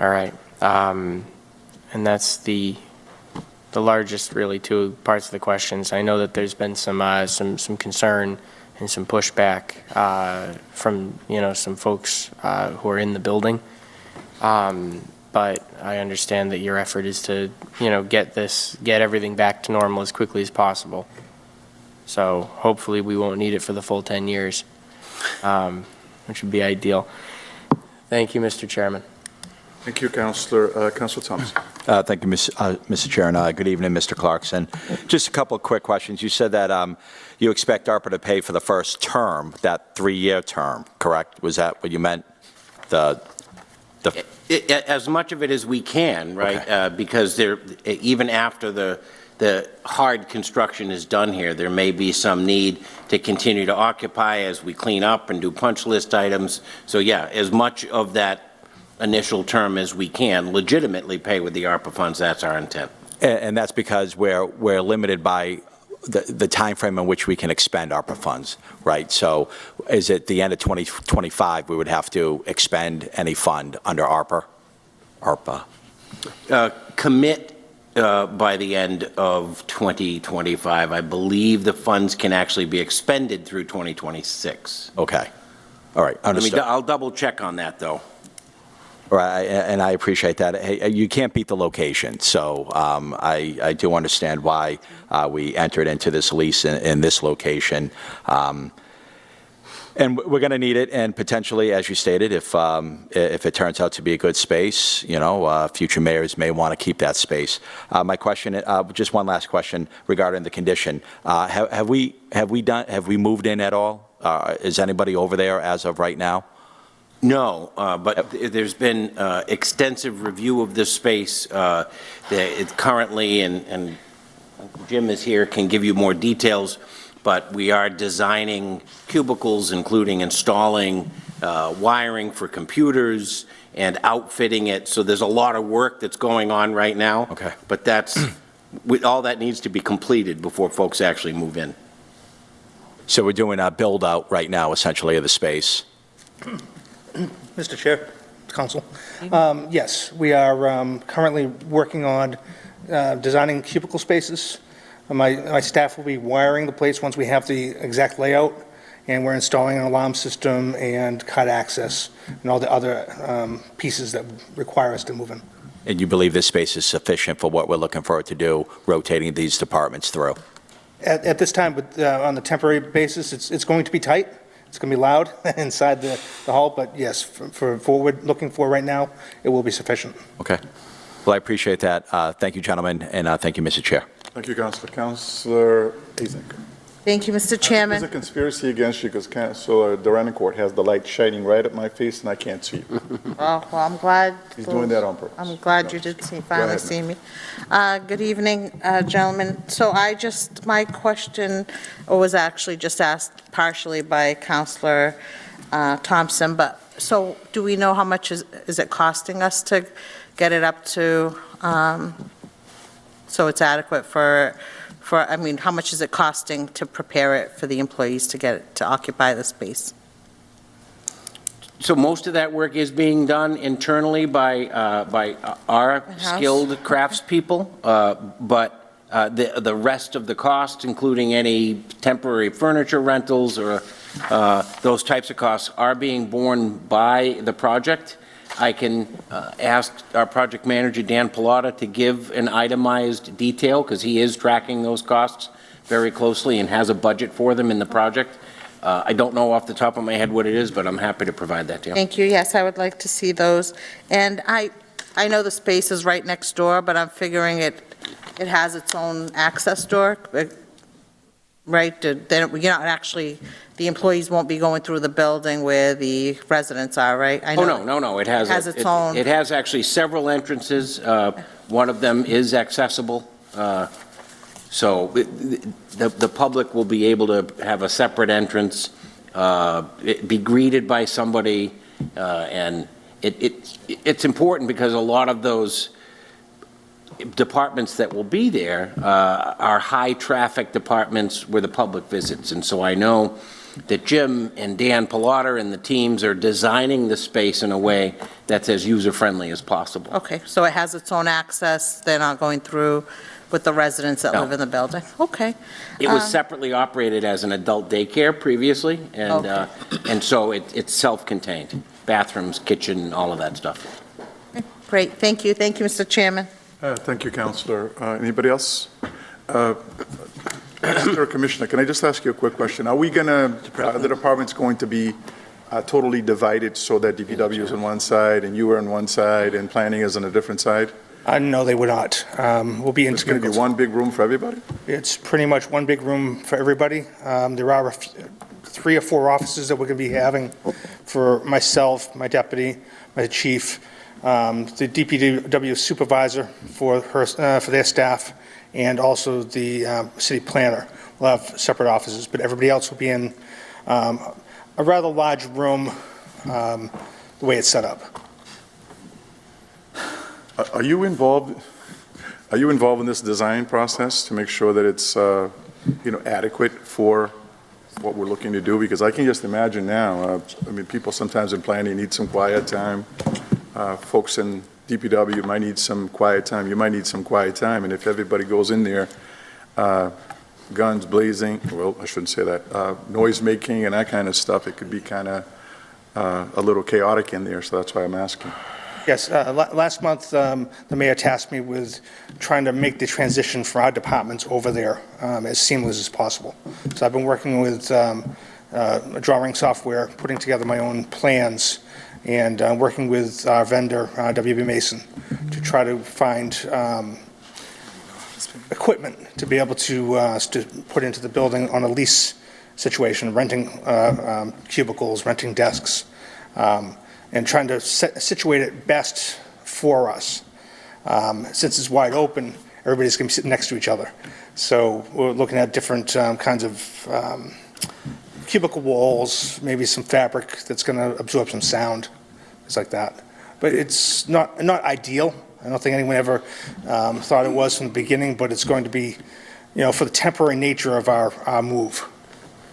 Speaker 9: All right. And that's the largest, really, two parts of the questions. I know that there's been some concern and some pushback from, some folks who are in the building. But I understand that your effort is to, get everything back to normal as quickly as possible. So hopefully we won't need it for the full 10 years, which would be ideal. Thank you, Mr. Chairman.
Speaker 1: Thank you, Councilor Thomas.
Speaker 2: Thank you, Mr. Chair, and good evening, Mr. Clarkson. Just a couple of quick questions. You said that you expect ARPA to pay for the first term, that 3-year term, correct? Was that what you meant?
Speaker 15: As much of it as we can, right?
Speaker 2: Okay.
Speaker 15: Because even after the hard construction is done here, there may be some need to continue to occupy as we clean up and do punch list items. So yeah, as much of that initial term as we can legitimately pay with the ARPA funds. That's our intent.
Speaker 2: And that's because we're limited by the time frame in which we can expend ARPA funds, right? So is it the end of 2025 we would have to expend any fund under ARPA?
Speaker 15: Commit by the end of 2025. I believe the funds can actually be expended through 2026.
Speaker 2: Okay. All right. Understood.
Speaker 15: I'll double check on that, though.
Speaker 2: Right, and I appreciate that. Hey, you can't beat the location, so I do understand why we entered into this lease in this location. And we're going to need it, and potentially, as you stated, if it turns out to be a good space, future mayors may want to keep that space. My question, just one last question regarding the condition. Have we moved in at all? Is anybody over there as of right now?
Speaker 15: No, but there's been extensive review of this space currently, and Jim is here, can give you more details, but we are designing cubicles, including installing wiring for computers and outfitting it. So there's a lot of work that's going on right now.
Speaker 2: Okay.
Speaker 15: But all that needs to be completed before folks actually move in.
Speaker 2: So we're doing a build-out right now, essentially, of the space.
Speaker 17: Mr. Chair, Council. Yes, we are currently working on designing cubicle spaces. My staff will be wiring the place once we have the exact layout, and we're installing an alarm system and cut access and all the other pieces that require us to move in.
Speaker 2: And you believe this space is sufficient for what we're looking for it to do, rotating these departments through?
Speaker 17: At this time, on the temporary basis, it's going to be tight. It's going to be loud inside the hall, but yes, for what we're looking for right now, it will be sufficient.
Speaker 2: Okay. Well, I appreciate that. Thank you, gentlemen, and thank you, Mr. Chair.
Speaker 1: Thank you, Councilor. Councilor Azink.
Speaker 5: Thank you, Mr. Chairman.
Speaker 1: There's a conspiracy against you because Councilor Durancourt has the light shining right at my face and I can't see you.
Speaker 5: Well, I'm glad.
Speaker 1: He's doing that on purpose.
Speaker 5: I'm glad you did finally see me. Good evening, gentlemen. So my question was actually just asked partially by Councilor Thompson, but so do we know how much is it costing us to get it up to, so it's adequate how much is it costing to prepare it for the employees to get it to occupy the space?
Speaker 15: So most of that work is being done internally by our skilled craftspeople, but the rest of the cost, including any temporary furniture rentals or those types of costs, are being borne by the project. I can ask our project manager, Dan Pilata, to give an itemized detail, because he is tracking those costs very closely and has a budget for them in the project. I don't know off the top of my head what it is, but I'm happy to provide that to you.
Speaker 5: Thank you. Yes, I would like to see those. And I know the space is right next door, but I'm figuring it has its own access door, right? Then, actually, the employees won't be going through the building where the residents are, right? I know
Speaker 15: No. It has
Speaker 5: its own.
Speaker 15: It has actually several entrances. One of them is accessible. So the public will be able to have a separate entrance, be greeted by somebody, and it's important because a lot of those departments that will be there are high-traffic departments where the public visits. And so I know that Jim and Dan Pilata and the teams are designing the space in a way that's as user-friendly as possible.
Speaker 5: Okay, so it has its own access. They're not going through with the residents that
Speaker 15: No.
Speaker 5: live in the building? Okay.
Speaker 15: It was separately operated as an adult daycare previously, and so it's self-contained. Bathrooms, kitchen, all of that stuff.
Speaker 5: Great, thank you. Thank you, Mr. Chairman.
Speaker 1: Thank you, Counselor. Anybody else? Mr. Commissioner, can I just ask you a quick question? Are we going to, the department's going to be totally divided so that DPW is on one side and you are on one side and planning is on a different side?
Speaker 17: No, they would not. We'll be
Speaker 1: It's going to be one big room for everybody?
Speaker 17: It's pretty much one big room for everybody. There are 3 or 4 offices that we're going to be having for myself, my deputy, my chief, the DPW supervisor for their staff, and also the city planner. We'll have separate offices, but everybody else will be in a rather large room, the way it's set up.
Speaker 1: Are you involved in this design process to make sure that it's adequate for what we're looking to do? Because I can just imagine now, people sometimes in planning need some quiet time. Folks in DPW might need some quiet time. You might need some quiet time. And if everybody goes in there, guns blazing, well, I shouldn't say that, noise making and that kind of stuff, it could be kind of a little chaotic in there. So that's why I'm asking.
Speaker 17: Yes, last month, the mayor tasked me with trying to make the transition for our departments over there as seamless as possible. So I've been working with drawing software, putting together my own plans, and working with our vendor, WB Mason, to try to find equipment to be able to put into the building on a lease situation, renting cubicles, renting desks, and trying to situate it best for us. Since it's wide open, everybody's going to be sitting next to each other. So we're looking at different kinds of cubicle walls, maybe some fabric that's going to absorb some sound, things like that. But it's not ideal. I don't think anyone ever thought it was from the beginning, but it's going to be, for the temporary nature of our move.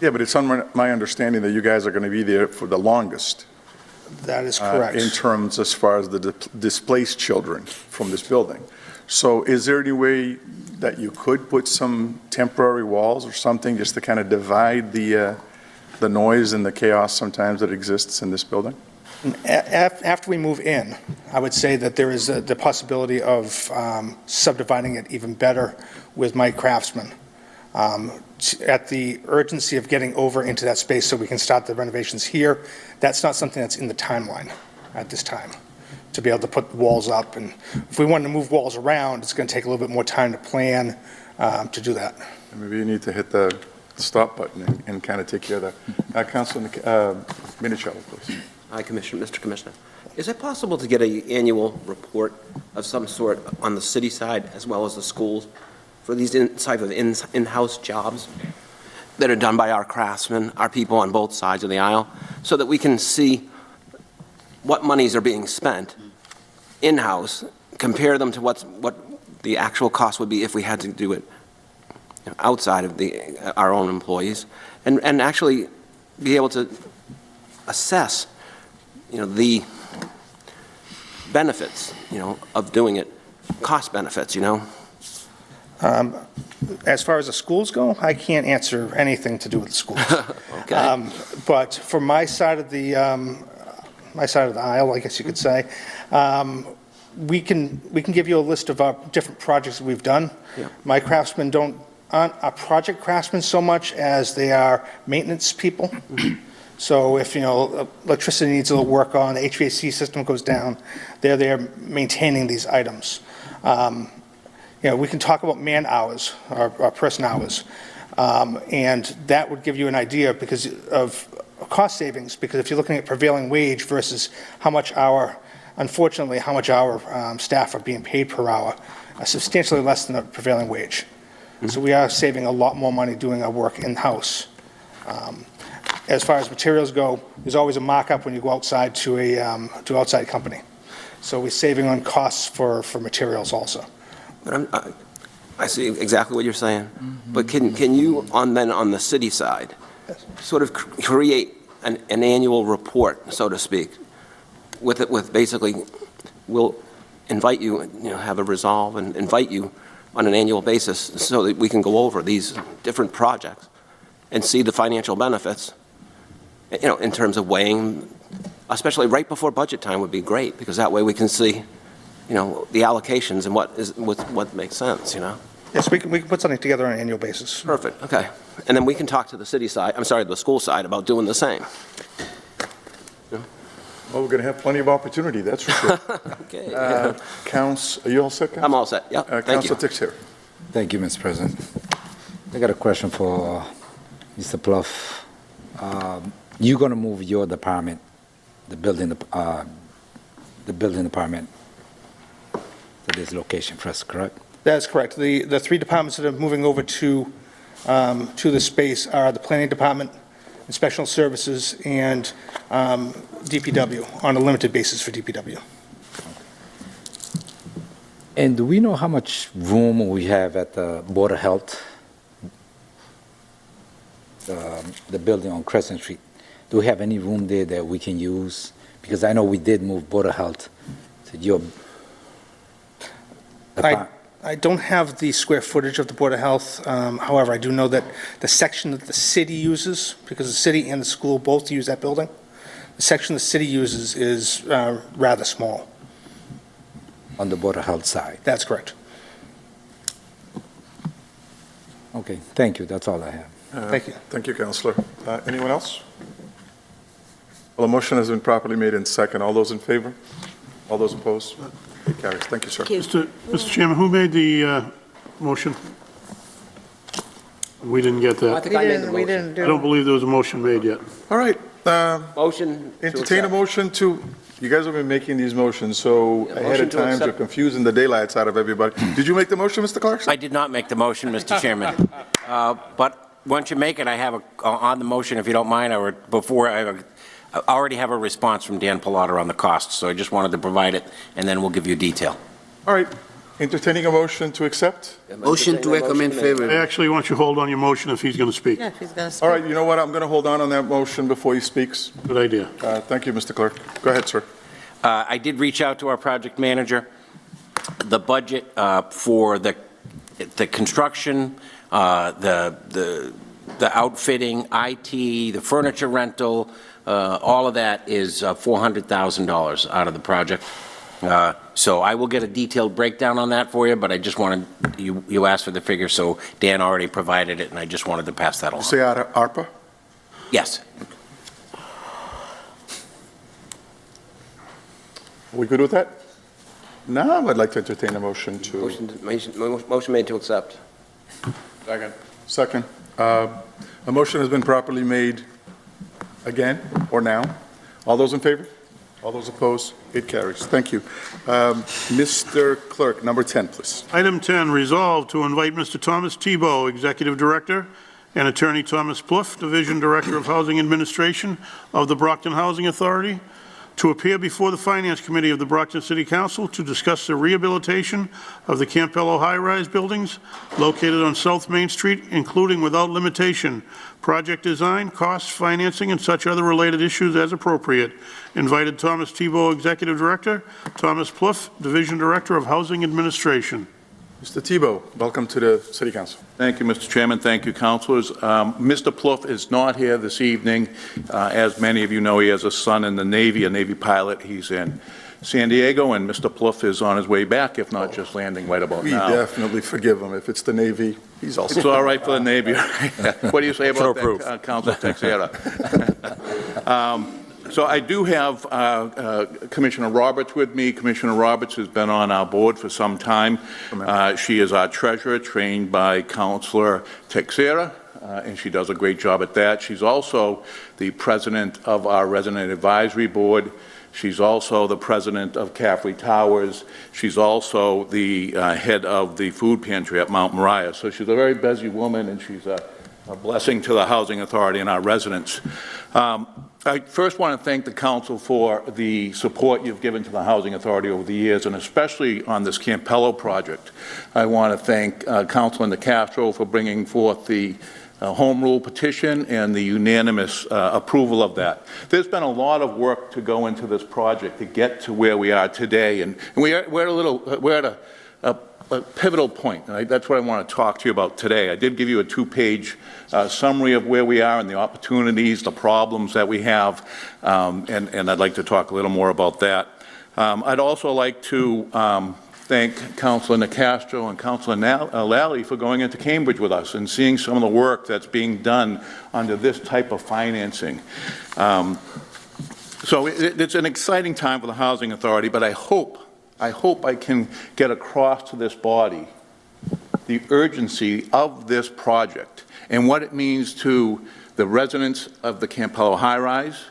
Speaker 1: Yeah, but it's on my understanding that you guys are going to be there for the longest.
Speaker 17: That is correct.
Speaker 1: In terms as far as the displaced children from this building. So is there any way that you could put some temporary walls or something just to kind of divide the noise and the chaos sometimes that exists in this building?
Speaker 17: After we move in, I would say that there is the possibility of subdividing it even better with my craftsmen. At the urgency of getting over into that space so we can start the renovations here, that's not something that's in the timeline at this time, to be able to put walls up. And if we want to move walls around, it's going to take a little bit more time to plan to do that.
Speaker 1: Maybe you need to hit the stop button and kind of take care of that. Councilman Minichiello, please.
Speaker 6: Hi, Mr. Commissioner. Is it possible to get an annual report of some sort on the city side as well as the schools for these type of in-house jobs that are done by our craftsmen, our people on both sides of the aisle, so that we can see what monies are being spent in-house, compare them to what the actual cost would be if we had to do it outside of our own employees, and actually be able to assess, the benefits, of doing it, cost benefits,
Speaker 17: As far as the schools go, I can't answer anything to do with the schools.
Speaker 6: Okay.
Speaker 17: But for my side of the my side of the aisle, I guess you could say. We can give you a list of our different projects that we've done.
Speaker 6: Yeah.
Speaker 17: My craftsmen aren't project craftsmen so much as they are maintenance people. So if, electricity needs a little work on, the HVAC system goes down, they're there maintaining these items. We can talk about man hours, our person hours, and that would give you an idea because of cost savings, because if you're looking at prevailing wage versus unfortunately, how much our staff are being paid per hour, substantially less than the prevailing wage. So we are saving a lot more money doing our work in-house. As far as materials go, there's always a markup when you go outside to outside company. So we're saving on costs for materials also.
Speaker 6: But I see exactly what you're saying. But can you, on the city side, sort of create an annual report, so to speak, with basically, we'll invite you, have a resolve and invite you on an annual basis so that we can go over these different projects and see the financial benefits, in terms of weighing, especially right before budget time would be great, because that way we can see, the allocations and what makes sense,
Speaker 17: Yes, we can put something together on an annual basis.
Speaker 6: Perfect, okay. And then we can talk to the the school side about doing the same.
Speaker 1: Well, we're going to have plenty of opportunity, that's for sure.
Speaker 6: Okay.
Speaker 1: Are you all set, Council?
Speaker 6: I'm all set, yeah, thank you.
Speaker 1: Councilor Tixer.
Speaker 18: Thank you, Mr. President. I got a question for Mr. Pluff. You're going to move your department, the building department, to this location first, correct?
Speaker 17: That's correct. The three departments that are moving over to the space are the planning department, inspectional services, and DPW, on a limited basis for DPW.
Speaker 18: And do we know how much room we have at the Board of Health, the building on Crescent Street? Do we have any room there that we can use? Because I know we did move Board of Health to your department.
Speaker 17: I don't have the square footage of the Board of Health. However, I do know that the section that the city uses, because the city and the school both use that building, the section the city uses is rather small.
Speaker 18: On the Board of Health side?
Speaker 17: That's correct.
Speaker 18: Okay, thank you. That's all I have.
Speaker 17: Thank you.
Speaker 1: Thank you, Councilor. Anyone else? Well, a motion has been properly made in second. All those in favor? All those opposed? It carries. Thank you, sir.
Speaker 3: Mr. Chairman, who made the motion? We didn't get that.
Speaker 5: We didn't do
Speaker 3: I don't believe there was a motion made yet.
Speaker 1: All right.
Speaker 6: Motion to
Speaker 1: Entertain a
Speaker 6: accept. motion
Speaker 1: to, you guys have been making these motions, so ahead
Speaker 6: motion
Speaker 1: of
Speaker 6: to
Speaker 1: time, you're
Speaker 6: accept.
Speaker 1: confusing the daylights out of everybody. Did you make the motion, Mr. Clarkson?
Speaker 15: I did not make the motion, Mr. Chairman. But once you make it, I have on the motion, if you don't mind, I already have a response from Dan Pilato on the costs, so I just wanted to provide it, and then we'll give you detail.
Speaker 1: All right. Entertaining a motion to accept?
Speaker 13: Motion to recommend
Speaker 3: I
Speaker 13: favorably.
Speaker 3: actually want you to hold on your motion if he's going to speak.
Speaker 5: Yeah, if he's going to
Speaker 1: All
Speaker 5: speak.
Speaker 1: right, you know what? I'm going to hold on that motion before he speaks.
Speaker 3: Good idea.
Speaker 1: Thank you, Mr. Clerk. Go ahead, sir.
Speaker 15: I did reach out to our project manager. The budget for the construction, the outfitting, IT, the furniture rental, all of that is $400,000 out of the project. So I will get a detailed breakdown on that for you, but I just wanted, you asked for the figure, so Dan already provided it, and I just wanted to pass that along.
Speaker 1: Say out of ARPA?
Speaker 15: Yes.
Speaker 1: We good with that? Now I'd like to entertain a motion to...
Speaker 6: Motion made to accept.
Speaker 1: Second. A motion has been properly made again, or now. All those in favor? All those opposed? It carries. Thank you. Mr. Clerk, number 10, please.
Speaker 3: Item 10, resolve to invite Mr. Thomas Tebow, Executive Director, and Attorney Thomas Pluff, Division Director of Housing Administration of the Brockton Housing Authority, to appear before the Finance Committee of the Brockton City Council to discuss the rehabilitation of the Campello high-rise buildings located on South Main Street, including without limitation, project design, costs, financing, and such other related issues as appropriate. Invited Thomas Tebow, Executive Director, Thomas Pluff, Division Director of Housing Administration.
Speaker 1: Mr. Tebow, welcome to the City Council.
Speaker 8: Thank you, Mr. Chairman. Thank you, councilors. Mr. Plouffe is not here this evening. As many of you know, he has a son in the Navy, a Navy pilot. He's in San Diego, and Mr. Plouffe is on his way back, if not just landing right about
Speaker 1: We
Speaker 8: now.
Speaker 1: definitely forgive him. If it's the Navy, he's also.
Speaker 8: It's all right for the Navy. What do you say about that, Councilor Texera? So I do have Commissioner Roberts with me. Commissioner Roberts has been on our board for some time. She is our treasurer, trained by Councilor Texera, and she does a great job at that. She's also the president of our Resident Advisory Board. She's also the president of Caffrey Towers. She's also the head of the food pantry at Mount Moriah. So she's a very busy woman, and she's a blessing to the Housing Authority and our residents. I first want to thank the council for the support you've given to the Housing Authority over the years, and especially on this Campello project. I want to thank Councilor DeCastro for bringing forth the home rule petition and the unanimous approval of that. There's been a lot of work to go into this project to get to where we are today, and we're at a pivotal point. That's what I want to talk to you about today. I did give you a two-page summary of where we are and the opportunities, the problems that we have, and I'd like to talk a little more about that. I'd also like to thank Councilor DeCastro and Councilor Lally for going into Cambridge with us and seeing some of the work that's being done under this type of financing. So it's an exciting time for the Housing Authority, but I hope I can get across to this body the urgency of this project and what it means to the residents of the Campello high-rise,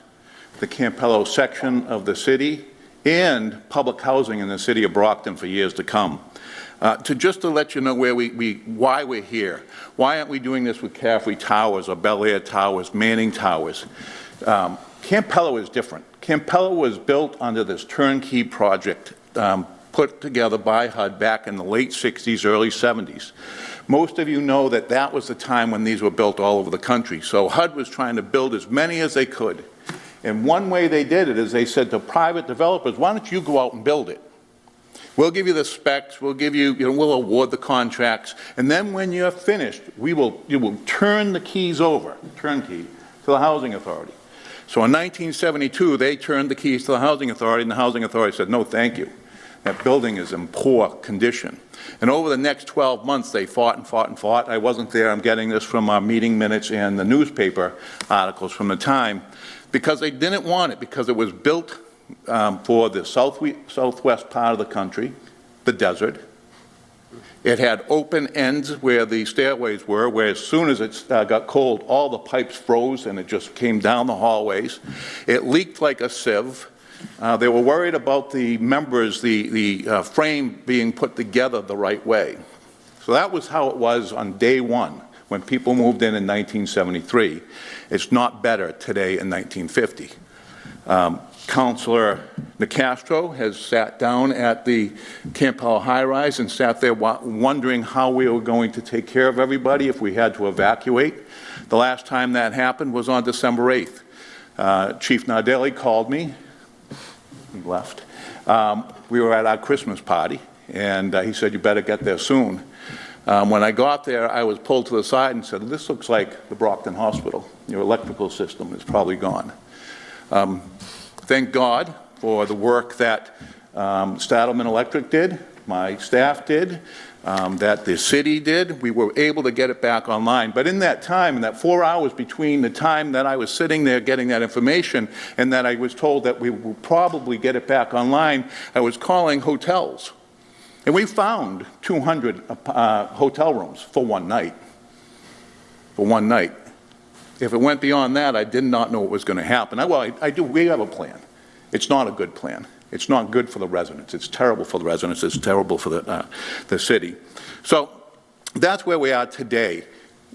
Speaker 8: the Campello section of the city, and public housing in the city of Brockton for years to come. Just to let you know why we're here. Why aren't we doing this with Caffrey Towers or Bel Air Towers, Manning Towers? Campello is different. Campello was built under this turnkey project put together by HUD back in the late 60s, early 70s. Most of you know that that was the time when these were built all over the country. So HUD was trying to build as many as they could. And one way they did it is they said to private developers, why don't you go out and build it? We'll give you the specs, we'll give you, we'll award the contracts, and then when you're finished, you will turn the keys over, turnkey, to the Housing Authority. So in 1972, they turned the keys to the Housing Authority, and the Housing Authority said, no, thank you. That building is in poor condition. And over the next 12 months, they fought and fought and fought. I wasn't there. I'm getting this from our meeting minutes and the newspaper articles from the time, because they didn't want it, because it was built for the southwest part of the country, the desert. It had open ends where the stairways were, where as soon as it got cold, all the pipes froze and it just came down the hallways. It leaked like a sieve. They were worried about the members, the frame being put together the right way. So that was how it was on day one when people moved in 1973. It's not better today in 1950. Councilor DeCastro has sat down at the Campbell high-rise and sat there wondering how we were going to take care of everybody if we had to evacuate. The last time that happened was on December 8th. Chief Nardelli called me. He left. We were at our Christmas party, and he said, you better get there soon. When I got there, I was pulled to the side and said, this looks like the Brockton Hospital. Your electrical system is probably gone. Thank God for the work that Stadelman Electric did, my staff did, that the city did. We were able to get it back online. But in that time, in that 4 hours between the time that I was sitting there getting that information and that I was told that we will probably get it back online, I was calling hotels. And we found 200 hotel rooms for one night. For one night. If it went beyond that, I did not know what was going to happen. We have a plan. It's not a good plan. It's not good for the residents. It's terrible for the residents. It's terrible for the city. So that's where we are today.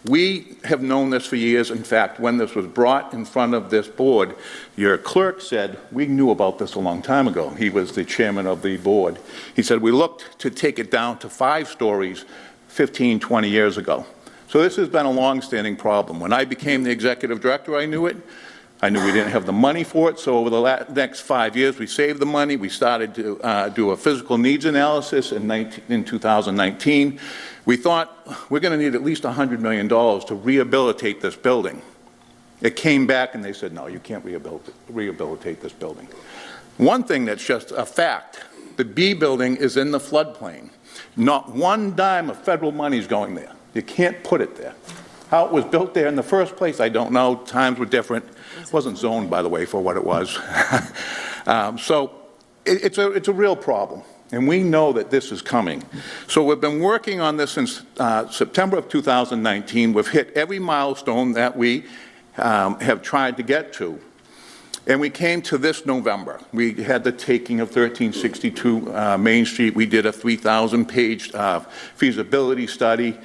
Speaker 8: We have known this for years. In fact, when this was brought in front of this board, your clerk said, we knew about this a long time ago. He was the chairman of the board. He said, we looked to take it down to 5 stories 15, 20 years ago. So this has been a long-standing problem. When I became the executive director, I knew it. I knew we didn't have the money for it, so over the next 5 years, we saved the money. We started to do a physical needs analysis in 2019. We thought we're going to need at least $100 million to rehabilitate this building. It came back and they said, no, you can't rehabilitate this building. One thing that's just a fact, the B building is in the floodplain. Not one dime of federal money is going there. You can't put it there. How it was built there in the first place, I don't know. Times were different. It wasn't zoned, by the way, for what it was. So it's a real problem, and we know that this is coming. So we've been working on this since September of 2019. We've hit every milestone that we have tried to get to. And we came to this November. We had the taking of 1362 Main Street. We did a 3,000-page feasibility study.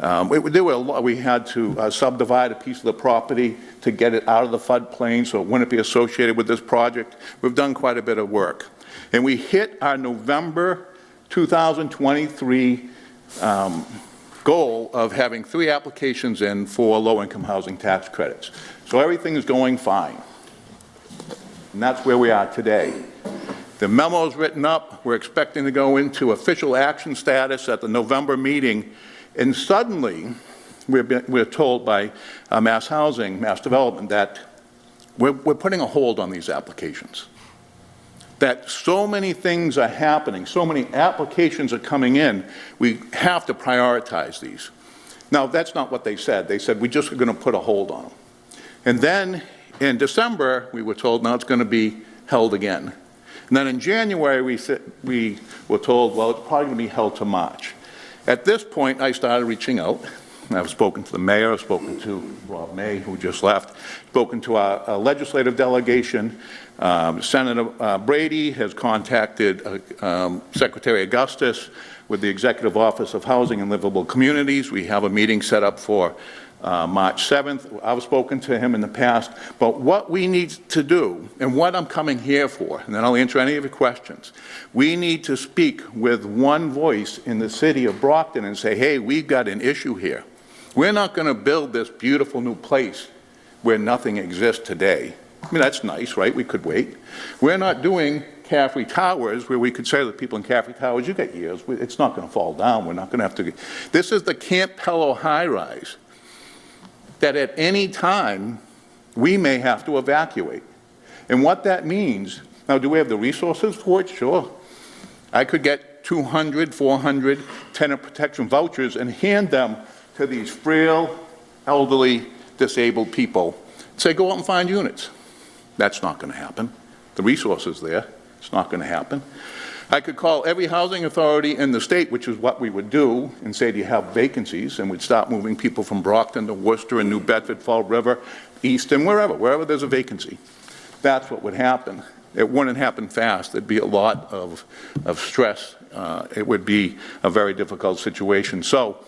Speaker 8: We had to subdivide a piece of the property to get it out of the floodplain so it wouldn't be associated with this project. We've done quite a bit of work. And we hit our November 2023 goal of having 3 applications in for low-income housing tax credits. So everything is going fine. And that's where we are today. The memo is written up. We're expecting to go into official action status at the November meeting. And suddenly, we're told by Mass Development, that we're putting a hold on these applications. That so many things are happening, so many applications are coming in, we have to prioritize these. Now, that's not what they said. They said, we're just going to put a hold on them. And then in December, we were told, now it's going to be held again. And then in January, we were told, well, it's probably going to be held to March. At this point, I started reaching out. I've spoken to the mayor, I've spoken to Rob May, who just left, spoken to our legislative delegation. Senator Brady has contacted Secretary Augustus with the Executive Office of Housing and Livable Communities. We have a meeting set up for March 7th. I've spoken to him in the past. But what we need to do, and what I'm coming here for, and then I'll answer any of your questions, we need to speak with one voice in the city of Brockton and say, hey, we've got an issue here. We're not going to build this beautiful new place where nothing exists today. I mean, that's nice, right? We could wait. We're not doing Caffrey Towers where we could say to the people in Caffrey Towers, you got years, it's not going to fall down. We're not going to have to. This is the Camp Pello high-rise that at any time we may have to evacuate. And what that means, now do we have the resources for it? Sure. I could get 200, 400 tenant protection vouchers and hand them to these frail, elderly, disabled people. Say, go out and find units. That's not going to happen. The resources there, it's not going to happen. I could call every housing authority in the state, which is what we would do, and say, do you have vacancies? And we'd start moving people from Brockton to Worcester and New Bedford, Fall River, Easton, wherever there's a vacancy. That's what would happen. It wouldn't happen fast. There'd be a lot of stress. It would be a very difficult situation. So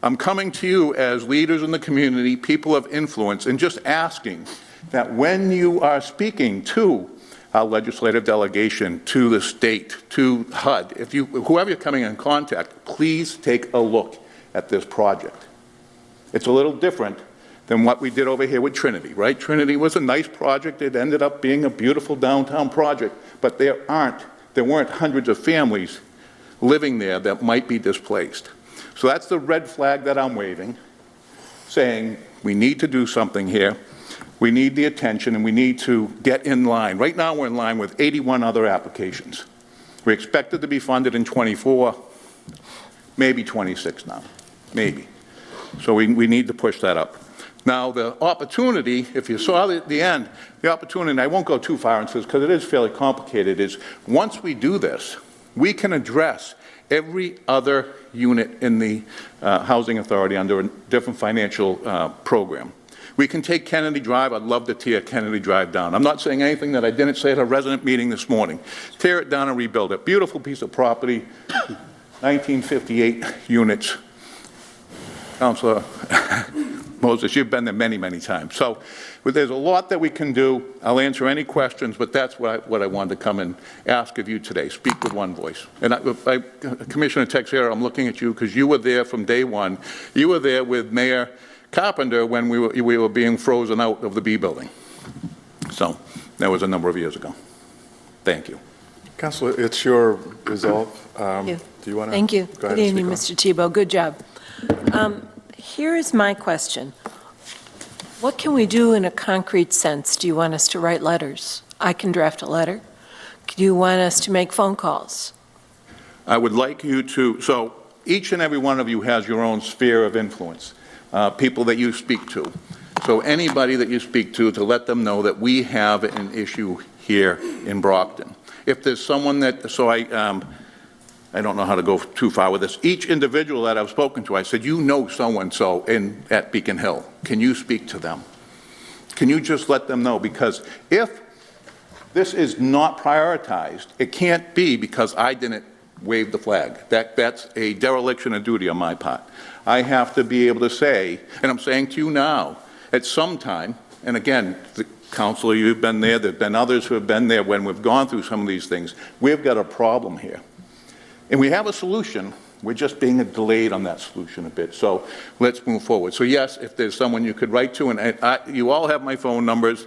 Speaker 8: I'm coming to you as leaders in the community, people of influence, and just asking that when you are speaking to our legislative delegation, to the state, to HUD, whoever you're coming in contact, please take a look at this project. It's a little different than what we did over here with Trinity, right? Trinity was a nice project. It ended up being a beautiful downtown project, but there weren't hundreds of families living there that might be displaced. So that's the red flag that I'm waving, saying we need to do something here. We need the attention, and we need to get in line. Right now, we're in line with 81 other applications. We expected to be funded in 24, maybe 26 now, maybe. So we need to push that up. Now, the opportunity, if you saw the end, the opportunity, and I won't go too far into this because it is fairly complicated, is once we do this, we can address every other unit in the Housing Authority under a different financial program. We can take Kennedy Drive. I'd love to tear Kennedy Drive down. I'm not saying anything that I didn't say at a resident meeting this morning. Tear it down and rebuild it. Beautiful piece of property, 1958 units. Councilor Moses, you've been there many, many times. So there's a lot that we can do. I'll answer any questions, but that's what I wanted to come and ask of you today. Speak with one voice. And Commissioner Teixeira, I'm looking at you because you were there from day one. You were there with Mayor Carpenter when we were being frozen out of the B building.
Speaker 1: So that was a number of years ago. Thank you. Councilor, it's your resolve.
Speaker 11: Thank you.
Speaker 1: Do you want to?
Speaker 11: Thank you.
Speaker 1: Go ahead
Speaker 11: Good
Speaker 1: and
Speaker 11: evening,
Speaker 1: speak
Speaker 11: Mr. Tebow. Good job. Here is my question. What can we do in a concrete sense? Do you want us to write letters? I can draft a letter. Do you want us to make phone calls?
Speaker 1: I would like you to, so each and every one of you has your own sphere of influence, people that you speak to. So anybody that you speak to let them know that we have an issue here in Brockton. If there's someone that, so I don't know how to go too far with this. Each individual that I've spoken to, I said, you know so-and-so at Beacon Hill. Can you speak to them? Can you just let them know? Because if this is not prioritized, it can't be because I didn't wave the flag. That's a dereliction of duty on my part. I have to be able to say, and I'm saying to you now, at some time, and again, the councilor, you've been there, there have been others who have been there when we've gone through some of these things, we've got a problem here. And we have a solution, we're just being delayed on that solution a bit. So let's move forward. So yes, if there's someone you could write to, and you all have my phone numbers,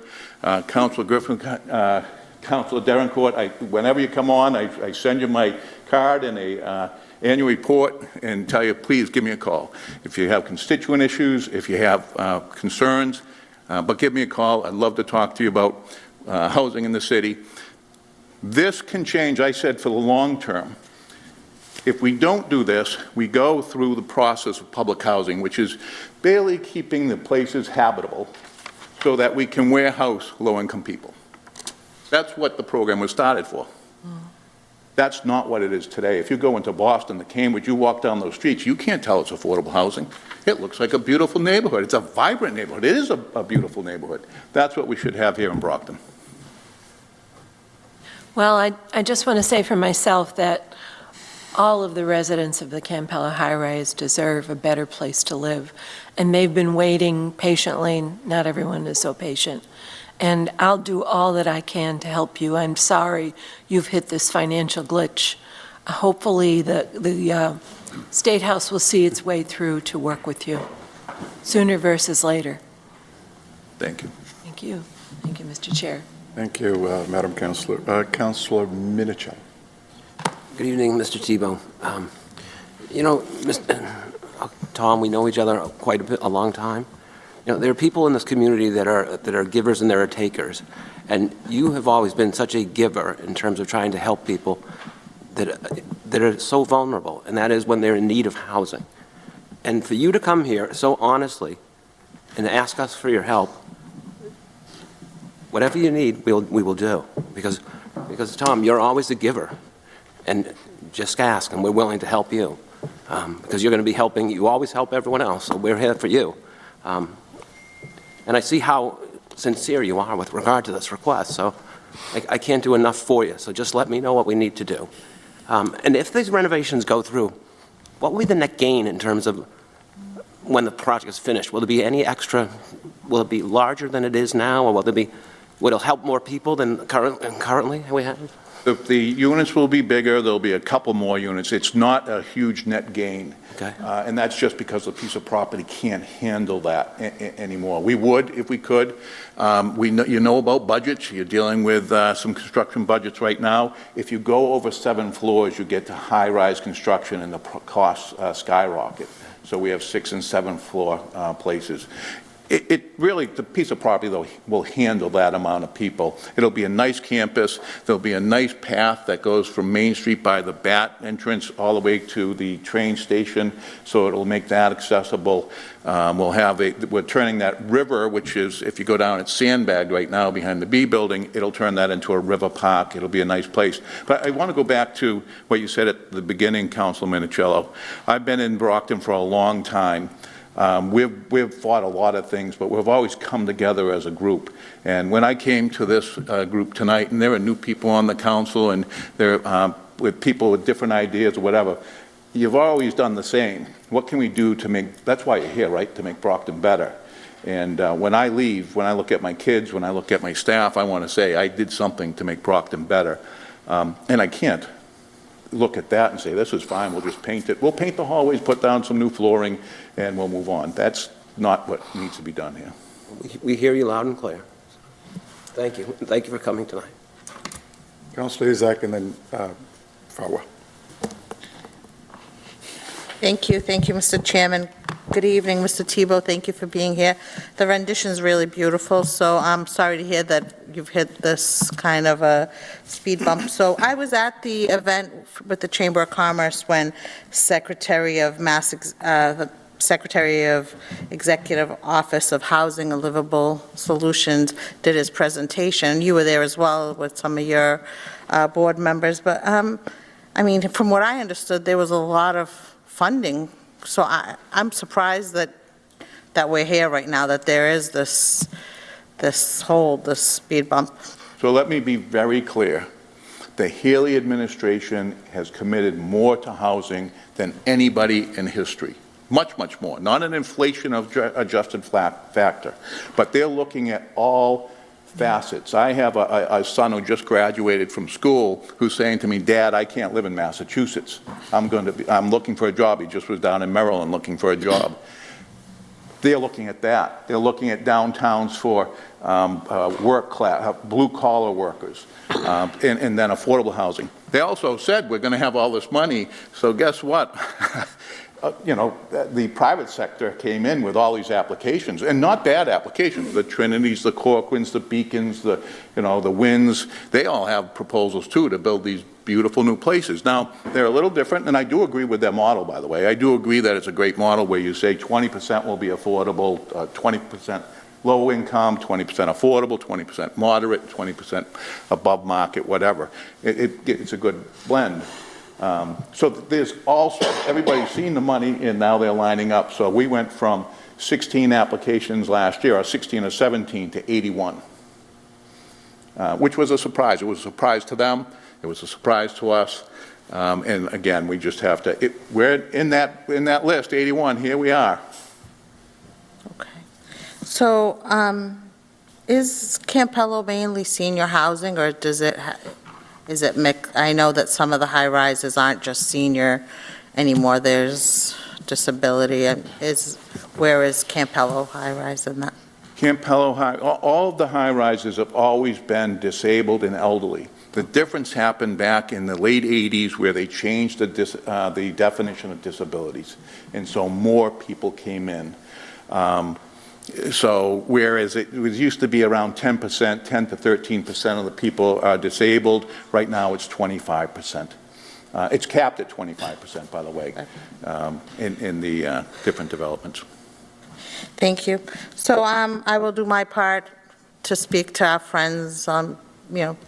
Speaker 1: Councilor Griffin, Councilor Derencourt, whenever you come on, I send you my card and a annual report and tell you, please give me a call. If you have constituent issues, if you have concerns, but give me a call. I'd love to talk to you about housing in the city. This can change, I said, for the long term. If we don't do this, we go through the process of public housing, which is barely keeping the places habitable so that we can warehouse low-income people. That's what the program was started for. That's not what it is today. If you go into Boston, to Cambridge, you walk down those streets, you can't tell it's affordable housing. It looks like a beautiful neighborhood. It's a vibrant neighborhood. It is a beautiful neighborhood. That's what we should have here in Brockton.
Speaker 11: Well, I just want to say for myself that all of the residents of the Campella High-Rise deserve a better place to live, and they've been waiting patiently. Not everyone is so patient. And I'll do all that I can to help you. I'm sorry you've hit this financial glitch. Hopefully the State House will see its way through to work with you, sooner versus later.
Speaker 1: Thank you.
Speaker 11: Thank you. Thank you, Mr. Chair.
Speaker 1: Thank you, Madam Councilor. Councilor Minichel.
Speaker 6: Good evening, Mr. Tebow. You know, Tom, we know each other quite a long time. You know, there are people in this community that are givers and there are takers. And you have always been such a giver in terms of trying to help people that are so vulnerable, and that is when they're in need of housing. And for you to come here so honestly and ask us for your help, whatever you need, we will do. Because Tom, you're always a giver. And just ask, and we're willing to help you. Because you're going to be helping, you always help everyone else, so we're here for you. And I see how sincere you are with regard to this request, so I can't do enough for you, so just let me know what we need to do. And if these renovations go through, what will be the net gain in terms of when the project is finished? Will there be any extra, will it be larger than it is now, or will it help more people than currently we have?
Speaker 1: If the units will be bigger, there'll be a couple more units. It's not a huge net gain.
Speaker 6: Okay.
Speaker 1: And that's just because the piece of property can't handle that anymore. We would if we could. You know about budgets. You're dealing with some construction budgets right now. If you go over 7 floors, you get to high-rise construction and the costs skyrocket. So we have 6 and 7 floor places. It really, the piece of property, though, will handle that amount of people. It'll be a nice campus. There'll be a nice path that goes from Main Street by the BAT entrance all the way to the train station, so it'll make that accessible. We're turning that river, which is, if you go down, it's sandbagged right now behind the B building. It'll turn that into a river park. It'll be a nice place. But I want to go back to what you said at the beginning, Councilman Minicello. I've been in Brockton for a long time. We've fought a lot of things, but we've always come together as a group. And when I came to this group tonight, and there are new people on the council, and there with people with different ideas or whatever, you've always done the same. What can we do to make, that's why you're here, right, to make Brockton better. And when I leave, when I look at my kids, when I look at my staff, I want to say I did something to make Brockton better. And I can't look at that and say, this is fine, we'll just paint it. We'll paint the hallways, put down some new flooring, and we'll move on. That's not what needs to be done here.
Speaker 6: We hear you loud and clear. Thank you. Thank you for coming tonight.
Speaker 1: Councilor Isaac and then Farwell.
Speaker 5: Thank you, Mr. Chairman. Good evening, Mr. Tebow, thank you for being here. The rendition's really beautiful, so I'm sorry to hear that you've hit this kind of a speed bump. So I was at the event with the Chamber of Commerce when Secretary of the Secretary of Executive Office of Housing and Livable Solutions did his presentation. You were there as well with some of your board members, but I mean, from what I understood, there was a lot of funding. So I'm surprised that we're here right now, that there is this speed bump.
Speaker 8: So let me be very clear. The Haley administration has committed more to housing than anybody in history. Much, much more. Not an inflation-adjusted factor, but they're looking at all facets. I have a son who just graduated from school who's saying to me, Dad, I can't live in Massachusetts. I'm looking for a job. He just was down in Maryland looking for a job. They're looking at that. They're looking at downtowns for work class, blue-collar workers, and then affordable housing. They also said we're going to have all this money, so guess what? You know, the private sector came in with all these applications, and not bad applications. The Trinities, the Corquins, the Beacons, the Winds, they all have proposals too to build these beautiful new places. Now, they're a little different, and I do agree with their model, by the way. I do agree that it's a great model where you say 20% will be affordable, 20% low income, 20% affordable, 20% moderate, 20% above market, whatever. It's a good blend. So there's also, everybody's seen the money, and now they're lining up. So we went from 16 applications last year, or 16 or 17, to 81, which was a surprise. It was a surprise to them. It was a surprise to us. And again, we just have to, we're in that list, 81, here we are.
Speaker 5: Okay. So is Campello mainly senior housing, or is it mixed? I know that some of the high-rises aren't just senior anymore. There's disability. Where is Campello high-rise in that?
Speaker 8: Campello High, all of the high-rises have always been disabled and elderly. The difference happened back in the late 80s where they changed the definition of disabilities, and so more people came in. So whereas it used to be around 10%, 10 to 13% of the people are disabled, right now it's 25%. It's capped at 25%, by the way, in the different developments.
Speaker 5: Thank you. So I will do my part to speak to our friends, the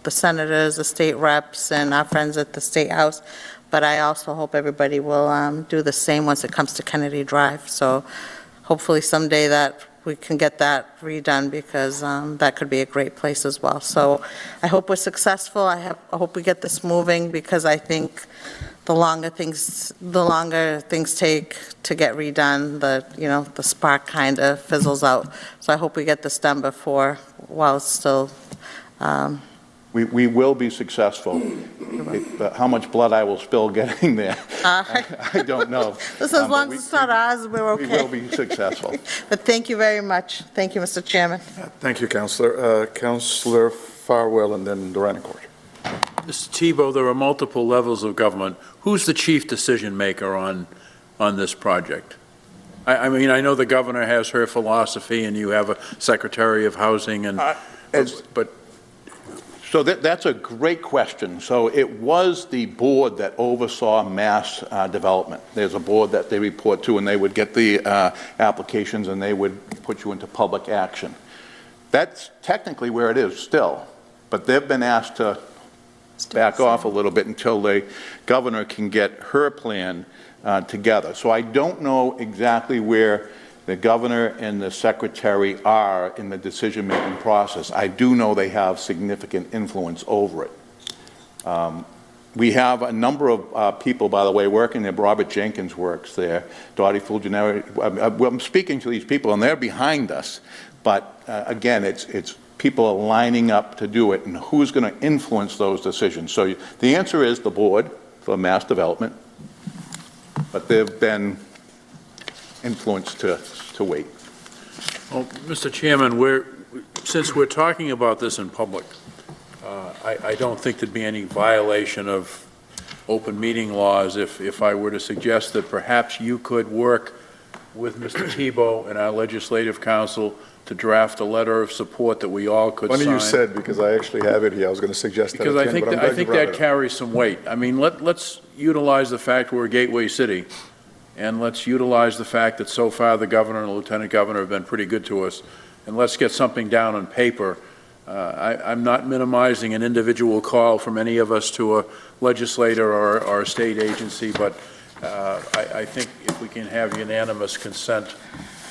Speaker 5: senators, the state reps, and our friends at the State House, but I also hope everybody will do the same once it comes to Kennedy Drive. So hopefully someday that we can get that redone, because that could be a great place as well. So I hope we're successful. I hope we get this moving, because I think the longer things take to get redone, the spark kind of fizzles out. So I hope we get this done while it's still.
Speaker 8: We will be successful. How much blood I will spill getting there, I don't know.
Speaker 5: Listen, as long as it's not ours, we're okay.
Speaker 8: We will be successful.
Speaker 5: But thank you very much. Thank you, Mr. Chairman.
Speaker 1: Thank you, Councilor. Councilor Farwell and then Duranicourt.
Speaker 8: Mr. Tebow, there are multiple levels of government. Who's the chief decision maker on this project? I mean, I know the governor has her philosophy, and you have a Secretary of Housing, and so that's a great question. So it was the board that oversaw mass development. There's a board that they report to, and they would get the applications, and they would put you into public action. That's technically where it is still, but they've been asked to back off a little bit until the governor can get her plan together. So I don't know exactly where the governor and the secretary are in the decision-making process. I do know they have significant influence over it. We have a number of people, by the way, working there. Robert Jenkins works there. Dottie Fulgeneri. I'm speaking to these people, and they're behind us. But again, it's people are lining up to do it, and who's going to influence those decisions? So the answer is the board for mass development, but they've been influenced to wait. Well, Mr. Chairman, since we're talking about this in public, I don't think there'd be any violation of open meeting laws if I were to suggest that perhaps you could work with Mr. Tebow and our legislative council to draft a letter of support that we all could sign.
Speaker 1: Funny you said, because I actually have it here. I was going to suggest that
Speaker 8: Because
Speaker 1: again, but I'm glad
Speaker 8: I think
Speaker 1: you brought
Speaker 8: that
Speaker 1: it up.
Speaker 8: carries some weight. I mean, let's utilize the fact we're a gateway city, and let's utilize the fact that so far the governor and the lieutenant governor have been pretty good to us, and let's get something down on paper. I'm not minimizing an individual call from any of us to a legislator or a state agency, but I think if we can have unanimous consent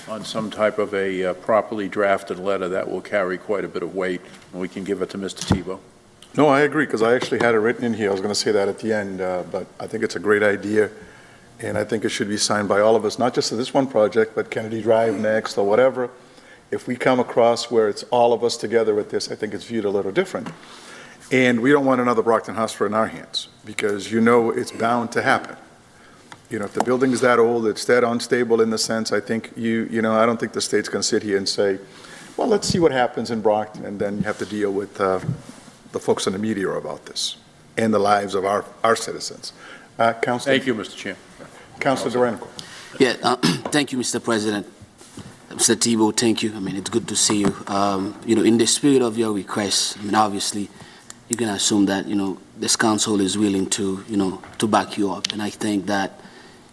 Speaker 8: on some type of a properly drafted letter, that will carry quite a bit of weight, and we can give it to Mr. Tebow.
Speaker 1: No, I agree, because I actually had it written in here. I was going to say that at the end, but I think it's a great idea, and I think it should be signed by all of us, not just for this one project, but Kennedy Drive next or whatever. If we come across where it's all of us together with this, I think it's viewed a little different. And we don't want another Brockton Hospital in our hands, because you know it's bound to happen. You know, if the building's that old, it's that unstable in the sense, I think you know, I don't think the state's going to sit here and say, well, let's see what happens in Brockton, and then you have to deal with the folks in the media about this and the lives of our citizens. Councilor.
Speaker 8: Thank you, Mr. Chair.
Speaker 1: Councilor Durango.
Speaker 13: Yeah, thank you, Mr. President. Mr. Tebow, thank you. I mean, it's good to see you. You know, in the spirit of your request, I mean, obviously, you can assume that, you know, this council is willing to, you know, to back you up. And I think that,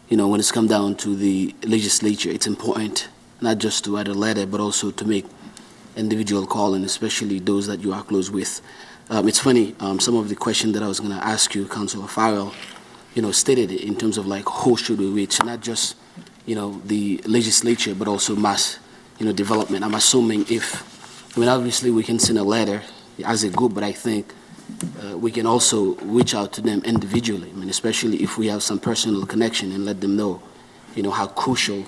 Speaker 13: you know, when it's come down to the legislature, it's important not just to write a letter, but also to make individual call, and especially those that you are close with. It's funny, some of the questions that I was going to ask you, Councilor Farrell, you know, stated in terms of like who should we reach, not just, you know, the legislature, but also mass, you know, development. I'm assuming I mean, obviously we can send a letter as a group, but I think we can also reach out to them individually. I mean, especially if we have some personal connection, and let them know, you know, how crucial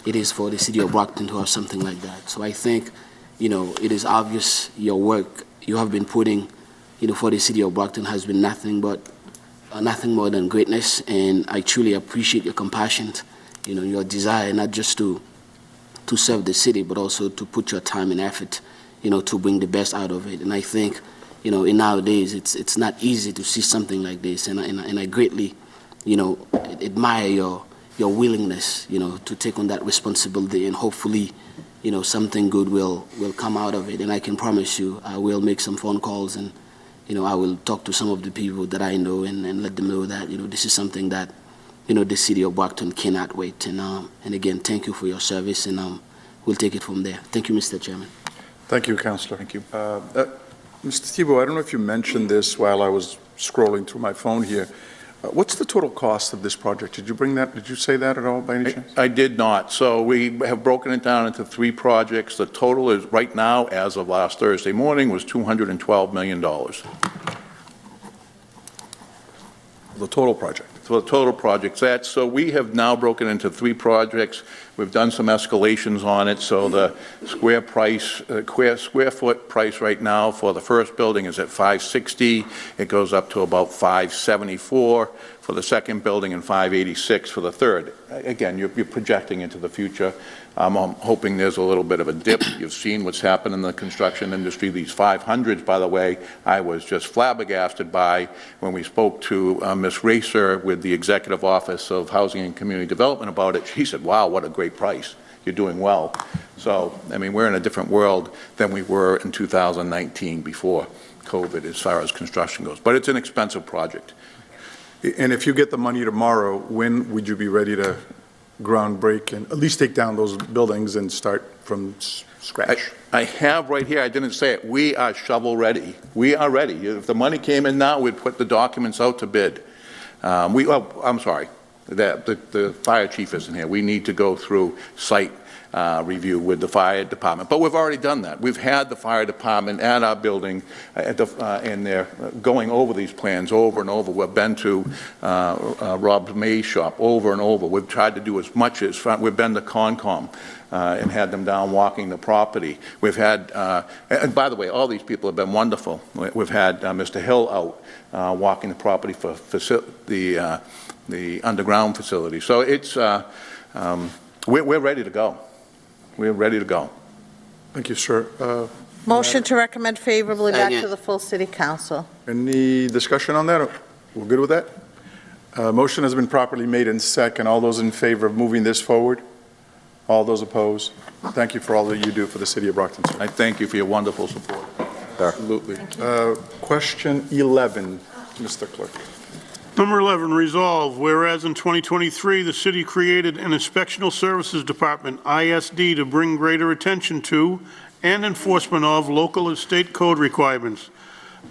Speaker 13: it is for the city of Brockton to have something like that. So I think, you know, it is obvious your work you have been putting, you know, for the city of Brockton has been nothing more than greatness, and I truly appreciate your compassion, you know, your desire not just to serve the city, but also to put your time and effort, you know, to bring the best out of it. And I think, you know, in nowadays, it's not easy to see something like this, and I greatly, you know, admire your willingness, you know, to take on that responsibility, and hopefully, you know, something good will come out of it. And I can promise you, I will make some phone calls, and, you know, I will talk to some of the people that I know, and let them know that, you know, this is something that, you know, the city of Brockton cannot wait. And again, thank you for your service, and we'll take it from there. Thank you, Mr. Chairman.
Speaker 1: Thank you, Councilor. Thank you. Mr. Tebow, I don't know if you mentioned this while I was scrolling through my phone here. What's the total cost of this project? Did you bring that? Did you say that at all by any chance?
Speaker 8: I did not. So we have broken it down into 3 projects. The total is, right now, as of last Thursday morning, was $212 million.
Speaker 1: The total project?
Speaker 8: So the total projects, so we have now broken into 3 projects. We've done some escalations on it, so the square foot price right now for the first building is at $560. It goes up to about $574 for the second building and $586 for the third. Again, you're projecting into the future. I'm hoping there's a little bit of a dip. You've seen what's happened in the construction industry. These 500s, by the way, I was just flabbergasted by when we spoke to Ms. Racer with the Executive Office of Housing and Community Development about it. She said, wow, what a great price. You're doing well. So, I mean, we're in a different world than we were in 2019 before COVID as far as construction goes. But it's an expensive project.
Speaker 1: And if you get the money tomorrow, when would you be ready to ground break and at least take down those buildings and start from scratch?
Speaker 8: I have right here, I didn't say it, we are shovel ready. We are ready. If the money came in now, we'd put the documents out to bid. I'm sorry, the fire chief isn't here. We need to go through site review with the fire department. But we've already done that. We've had the fire department at our building and they're going over these plans over and over. We've been to Rob May's shop over and over. We've tried to do as much as we've been to Concom and had them down walking the property. We've had, and by the way, all these people have been wonderful. We've had Mr. Hill out walking the property for the underground facility. So it's, we're ready to go. We're ready to go.
Speaker 1: Thank you, sir.
Speaker 5: Motion to recommend favorably back to
Speaker 13: Second.
Speaker 5: the full city council.
Speaker 1: Any discussion on that? We're good with that? Motion has been properly made in second. All those in favor of moving this forward? All those opposed? Thank you for all that you do for the city of Brockton, sir.
Speaker 8: I thank you for your wonderful support.
Speaker 1: Absolutely. Question 11, Mr. Clerk.
Speaker 3: Number 11, resolve, whereas in 2023, the city created an Inspectional Services Department, ISD, to bring greater attention to and enforcement of local and state code requirements.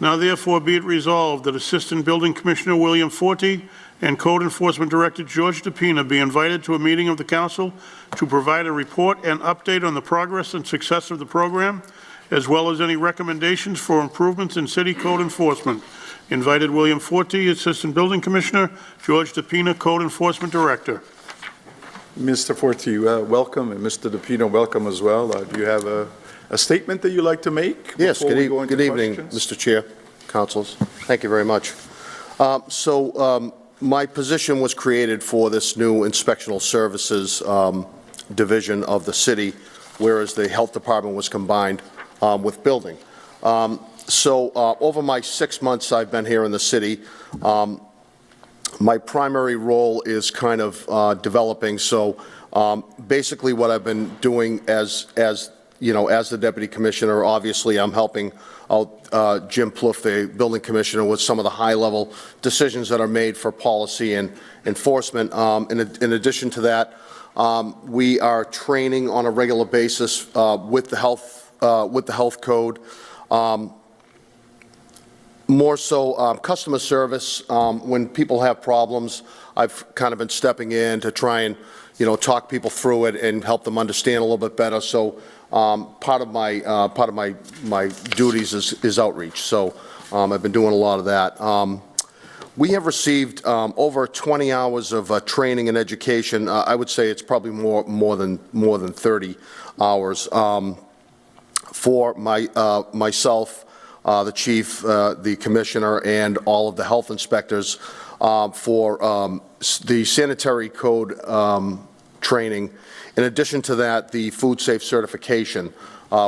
Speaker 3: Now therefore be it resolved that Assistant Building Commissioner William Forte and Code Enforcement Director George DePina be invited to a meeting of the council to provide a report and update on the progress and success of the program, as well as any recommendations for improvements in city code enforcement. Invited William Forte, Assistant Building Commissioner, George DePina, Code Enforcement Director.
Speaker 1: Mr. Forte, welcome, and Mr. DePino, welcome as well. Do you have a statement that you'd like to make?
Speaker 19: Yes,
Speaker 1: before we go into
Speaker 19: good evening,
Speaker 1: questions?
Speaker 19: Mr. Chair, councils. Thank you very much. My position was created for this new inspectional services division of the city, whereas the health department was combined with building. Over my 6 months I've been here in the city, my primary role is kind of developing. Basically what I've been doing as the deputy commissioner, obviously I'm helping out Jim Plouffe, the building commissioner, with some of the high-level decisions that are made for policy and enforcement. In addition to that, we are training on a regular basis with the health code. More so customer service. When people have problems, I've kind of been stepping in to try and talk people through it and help them understand a little bit better. So part of my duties is outreach. So I've been doing a lot of that. We have received over 20 hours of training and education. I would say it's probably more than 30 hours for myself, the chief, the commissioner, and all of the health inspectors for the sanitary code training. In addition to that, the food safe certification,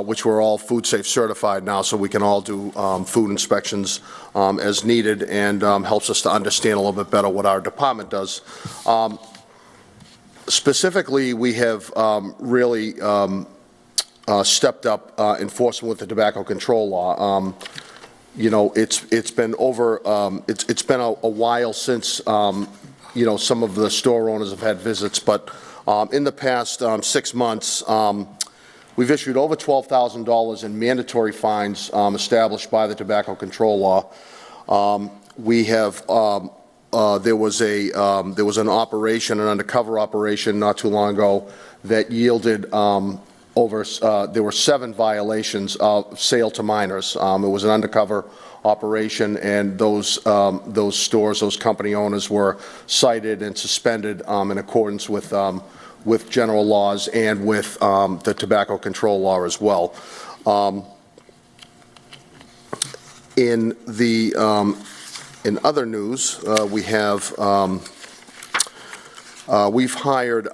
Speaker 19: which we're all food safe certified now, so we can all do food inspections as needed, and helps us to understand a little bit better what our department does. Specifically, we have really stepped up enforcement with the tobacco control law. It's been a while since some of the store owners have had visits, but in the past 6 months, we've issued over $12,000 in mandatory fines established by the tobacco control law. We have there was an operation, an undercover operation, not too long ago that yielded there were 7 violations of sale to minors. It was an undercover operation, and those stores, those company owners were cited and suspended in accordance with general laws and with the tobacco control law as well. In other news, we've hired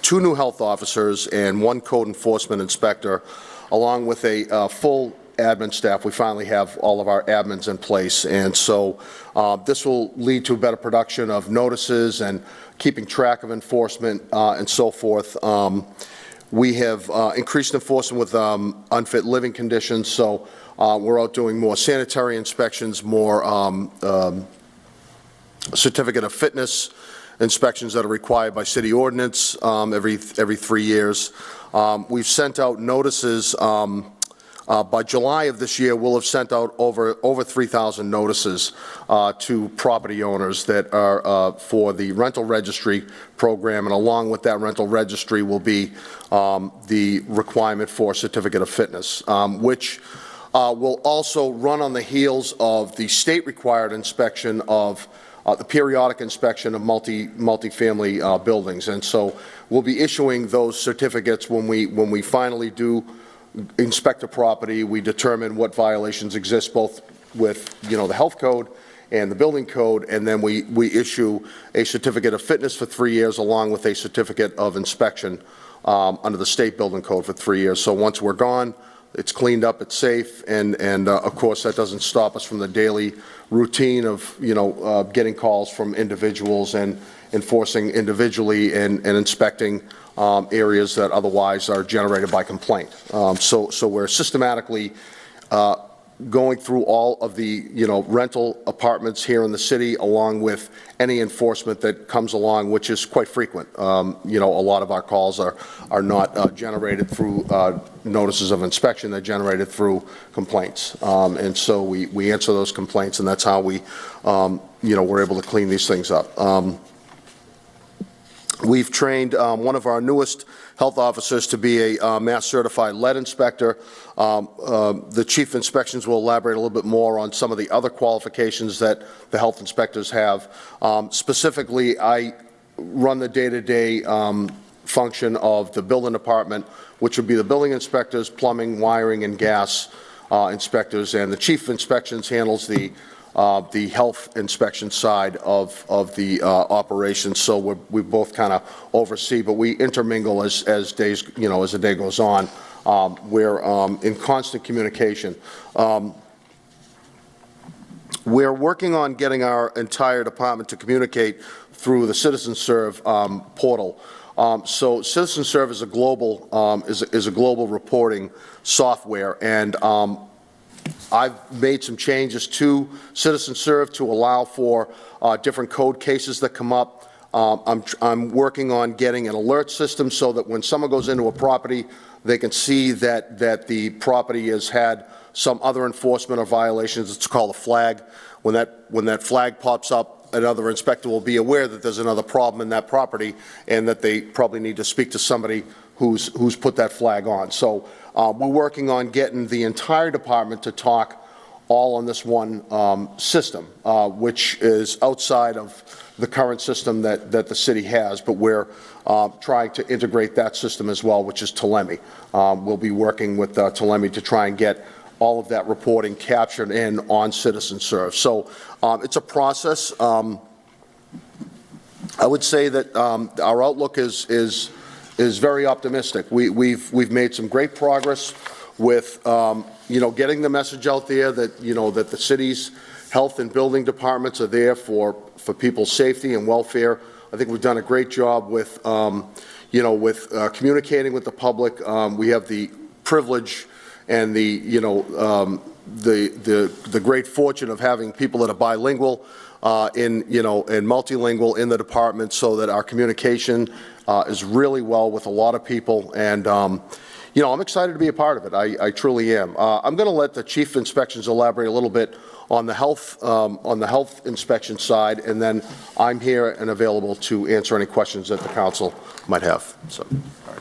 Speaker 19: 2 new health officers and 1 code enforcement inspector, along with a full admin staff. We finally have all of our admins in place, and so this will lead to better production of notices and keeping track of enforcement and so forth. We have increased enforcement with unfit living conditions, so we're out doing more sanitary inspections, more certificate of fitness inspections that are required by city ordinance every 3 years. We've sent out notices. By July of this year, we'll have sent out over 3,000 notices to property owners that are for the rental registry program, and along with that rental registry will be the requirement for certificate of fitness, which will also run on the heels of the state-required inspection of the periodic inspection of multifamily buildings. And so we'll be issuing those certificates when we finally do inspect a property. We determine what violations exist both with the health code and the building code, and then we issue a certificate of fitness for 3 years along with a certificate of inspection under the state building code for 3 years. So once we're gone, it's cleaned up, it's safe, and of course, that doesn't stop us from the daily routine of, getting calls from individuals and enforcing individually and inspecting areas that otherwise are generated by complaint. So we're systematically going through all of the, rental apartments here in the city, along with any enforcement that comes along, which is quite frequent. A lot of our calls are not generated through notices of inspection, they're generated through complaints. And so we answer those complaints, and that's how we're able to clean these things up. We've trained one of our newest health officers to be a Mass Certified lead inspector. The chief inspections will elaborate a little bit more on some of the other qualifications that the health inspectors have. Specifically, I run the day-to-day function of the building department, which would be the building inspectors, plumbing, wiring, and gas inspectors, and the chief inspections handles the health inspection side of the operation. So we both kind of oversee, but we intermingle as days, as the day goes on. We're in constant communication. We're working on getting our entire department to communicate through the CitizenServe portal. So CitizenServe is a global reporting software, and I've made some changes to CitizenServe to allow for different code cases that come up. I'm working on getting an alert system so that when someone goes into a property, they can see that the property has had some other enforcement or violations. It's called a flag. When that flag pops up, another inspector will be aware that there's another problem in that property and that they probably need to speak to somebody who's put that flag on. So we're working on getting the entire department to talk all on this one system, which is outside of the current system that the city has, but we're trying to integrate that system as well, which is Telemi. We'll be working with Telemi to try and get all of that reporting captured in on CitizenServe. So it's a process. I would say that our outlook is very optimistic. We've made some great progress with getting the message out there that that the city's health and building departments are there for people's safety and welfare. I think we've done a great job with communicating with the public. We have the privilege and the great fortune of having people that are bilingual and multilingual in the department, so that our communication is really well with a lot of people, and I'm excited to be a part of it. I truly am. I'm going to let the chief inspections elaborate a little bit on the health inspection side, and then I'm here and available to answer any questions that the council might have. So,
Speaker 1: all right.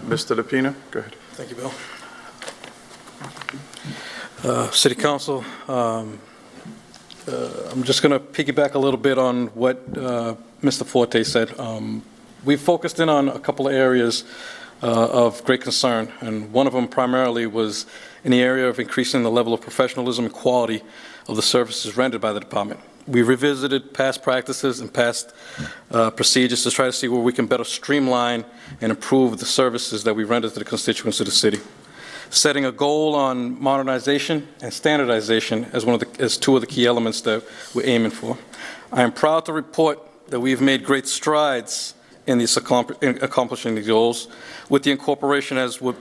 Speaker 1: Mr. DePina, go ahead.
Speaker 20: Thank you, Bill. City Council, I'm just going to piggyback a little bit on what Mr. Forte said. We focused in on a couple of areas of great concern, and one of them primarily was in the area of increasing the level of professionalism and quality of the services rendered by the department. We revisited past practices and past procedures to try to see where we can better streamline and improve the services that we render to the constituents of the city. Setting a goal on modernization and standardization as two of the key elements that we're aiming for. I am proud to report that we've made great strides in accomplishing these goals with the incorporation, as what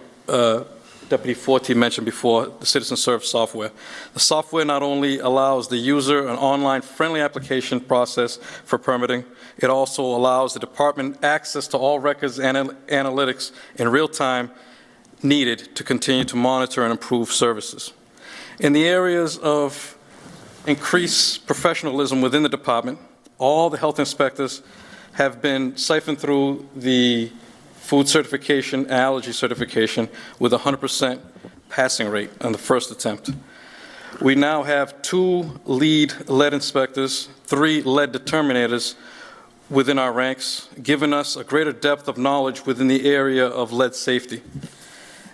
Speaker 20: Deputy Forte mentioned before, the CitizenServe software. The software not only allows the user an online friendly application process for permitting, it also allows the department access to all records and analytics in real time needed to continue to monitor and improve services. In the areas of increased professionalism within the department, all the health inspectors have been siphoned through the food certification, allergy certification with a 100% passing rate on the first attempt. We now have 2 lead lead inspectors, 3 lead determinators within our ranks, giving us a greater depth of knowledge within the area of lead safety.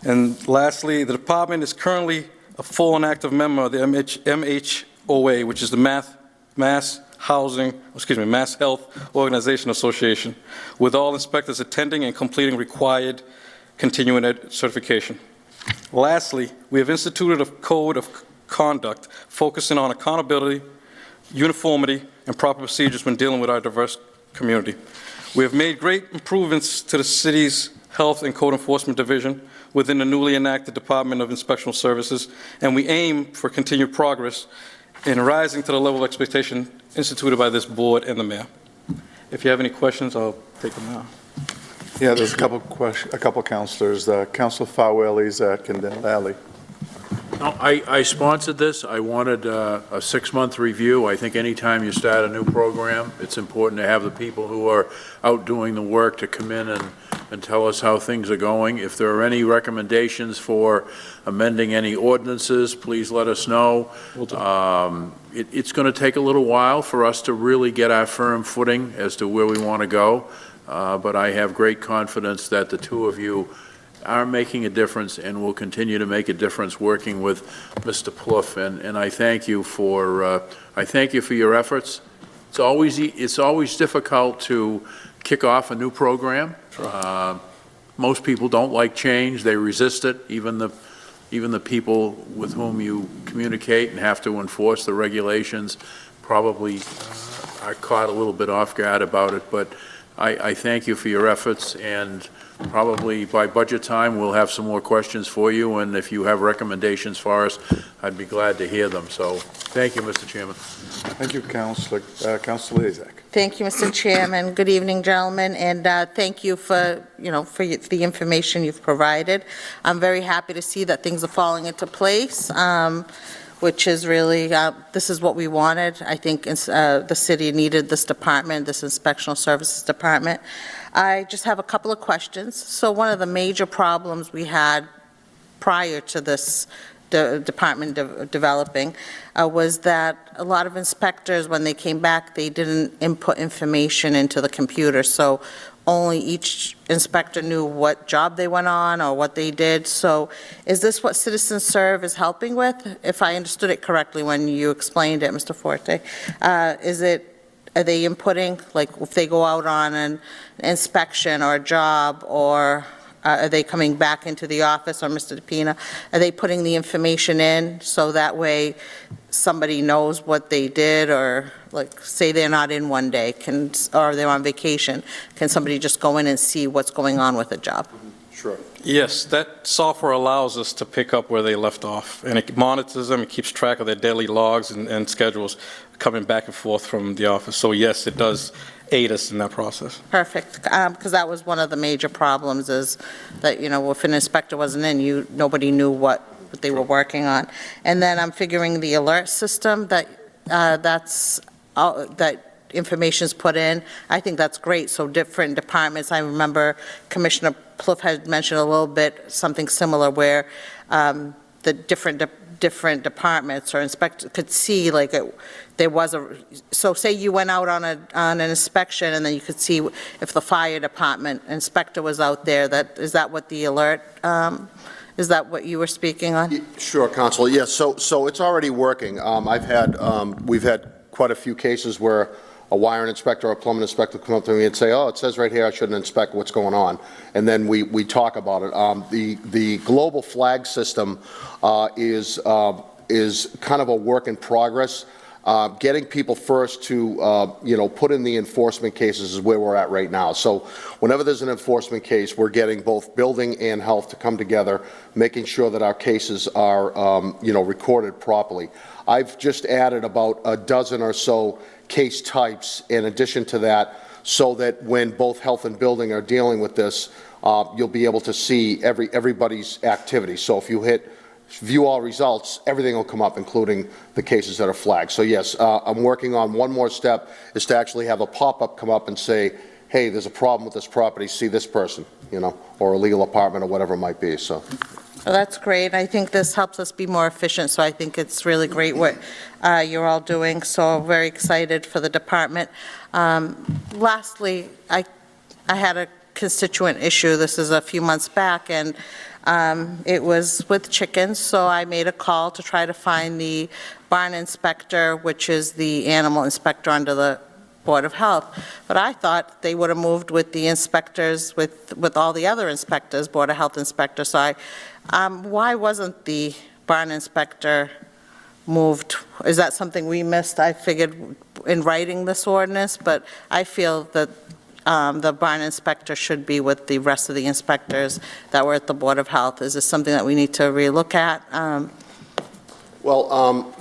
Speaker 20: And lastly, the department is currently a full and active member of the MHOA, which is the Mass Health Organization Association, with all inspectors attending and completing required continuing certification. Lastly, we have instituted a code of conduct focusing on accountability, uniformity, and proper procedures when dealing with our diverse community. We have made great improvements to the city's Health and Code Enforcement Division within the newly enacted Department of Inspectional Services, and we aim for continued progress in rising to the level of expectation instituted by this board and the mayor. If you have any questions, I'll take them now.
Speaker 1: Yeah, there's a couple councilors, Councilor Farwell, Isaac, and then Lally.
Speaker 8: No, I sponsored this. I wanted a 6-month review. I think anytime you start a new program, it's important to have the people who are out doing the work to come in and tell us how things are going. If there are any recommendations for amending any ordinances, please let us know. It's going to take a little while for us to really get our firm footing as to where we want to go, but I have great confidence that the two of you are making a difference and will continue to make a difference working with Mr. Plouffe, and I thank you for your efforts. It's always difficult to kick off a new program. Most people don't like change; they resist it. Even the people with whom you communicate and have to enforce the regulations probably are caught a little bit off guard about it. But I thank you for your efforts, and probably by budget time, we'll have some more questions for you, and if you have recommendations for us, I'd be glad to hear them. So, thank you, Mr. Chairman.
Speaker 1: Thank you, Councilor Isaac.
Speaker 5: Thank you, Mr. Chairman. Good evening, gentlemen, and thank you for the information you've provided. I'm very happy to see that things are falling into place, which is really, this is what we wanted. I think the city needed this department, this inspectional services department. I just have a couple of questions. So one of the major problems we had prior to this department developing was that a lot of inspectors, when they came back, they didn't input information into the computer. So only each inspector knew what job they went on or what they did. So is this what Citizen Serve is helping with? If I understood it correctly when you explained it, Mr. Forte, are they inputting, like if they go out on an inspection or a job, or are they coming back into the office, or Mr. DePina, are they putting the information in so that way somebody knows what they did, or like say they're not in one day, or they're on vacation, can somebody just go in and see what's going on with a job?
Speaker 1: Sure.
Speaker 20: Yes, that software allows us to pick up where they left off, and it monitors them, it keeps track of their daily logs and schedules coming back and forth from the office. So yes, it does aid us in that process.
Speaker 5: Perfect, because that was one of the major problems, is that, if an inspector wasn't in, nobody knew what they were working on. And then I'm figuring the alert system that information's put in, I think that's great. So different departments, I remember Commissioner Plouffe had mentioned a little bit something similar, where the different departments or inspectors could see, like, there was so say you went out on an inspection, and then you could see if the fire department inspector was out there. Is that what the alert, is that what you were speaking on?
Speaker 19: Sure, Council. Yes, so it's already working. We've had quite a few cases where a wiring inspector or a plumbing inspector come up to me and say, oh, it says right here I shouldn't inspect, what's going on? And then we talk about it. The global flag system is kind of a work in progress. Getting people first to, put in the enforcement cases is where we're at right now. So whenever there's an enforcement case, we're getting both building and health to come together, making sure that our cases are, recorded properly. I've just added about a dozen or so case types in addition to that, so that when both health and building are dealing with this, you'll be able to see everybody's activity. So if you hit view all results, everything will come up, including the cases that are flagged. So yes, I'm working on one more step, is to actually have a pop-up come up and say, hey, there's a problem with this property, see this person, or a legal apartment or whatever it might be. So.
Speaker 5: Well, that's great. I think this helps us be more efficient, so I think it's really great what you're all doing, so very excited for the department. Lastly, I had a constituent issue. This is a few months back, and it was with chickens, so I made a call to try to find the barn inspector, which is the animal inspector under the Board of Health. But I thought they would have moved with the inspectors, with all the other inspectors, Board of Health inspectors. So why wasn't the barn inspector moved? Is that something we missed? I figured in writing this ordinance, but I feel that the barn inspector should be with the rest of the inspectors that were at the Board of Health. Is this something that we need to relook at?
Speaker 19: Well,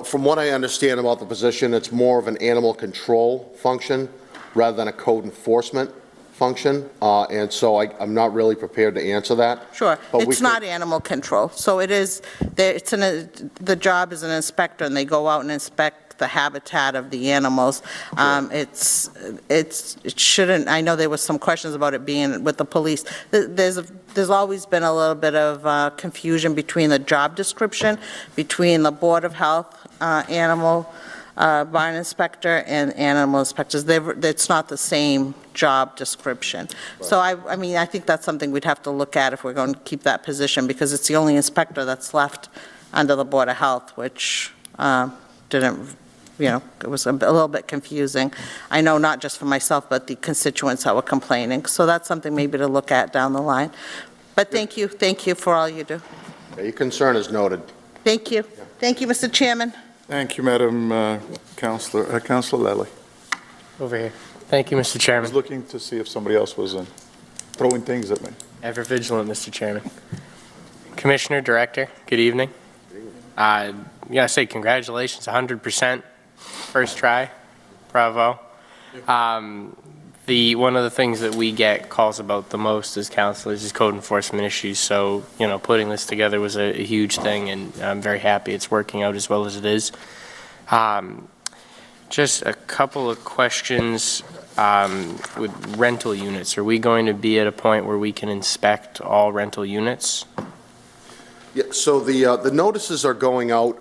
Speaker 19: from what I understand about the position, it's more of an animal control function rather than a code enforcement function, and so I'm not really prepared to answer that.
Speaker 5: Sure,
Speaker 19: But
Speaker 5: it's not animal control. So it is, the job is an inspector, and they go out and inspect the habitat of the animals. It shouldn't, I know there was some questions about it being with the police. There's always been a little bit of confusion between the job description, between the Board of Health, animal barn inspector and animal inspectors. It's not the same job description. Right. So I think that's something we'd have to look at if we're going to keep that position, because it's the only inspector that's left under the Board of Health, which didn't, it was a little bit confusing. I know not just for myself, but the constituents that were complaining. So that's something maybe to look at down the line. But thank you for all you do.
Speaker 19: Yeah, your concern is noted.
Speaker 5: Thank you. Yeah. Thank you, Mr. Chairman.
Speaker 1: Thank you, Madam Councilor. Councilor Lally.
Speaker 9: Over here. Thank you, Mr. Chairman.
Speaker 1: I was looking to see if somebody else was throwing things at me.
Speaker 9: Ever vigilant, Mr. Chairman. Commissioner, Director, good evening. I gotta say congratulations, 100%, first try, bravo. One of the things that we get calls about the most as councilors is code enforcement issues, so, putting this together was a huge thing, and I'm very happy it's working out as well as it is. Just a couple of questions with rental units. Are we going to be at a point where we can inspect all rental units?
Speaker 19: Yeah, so the notices are going out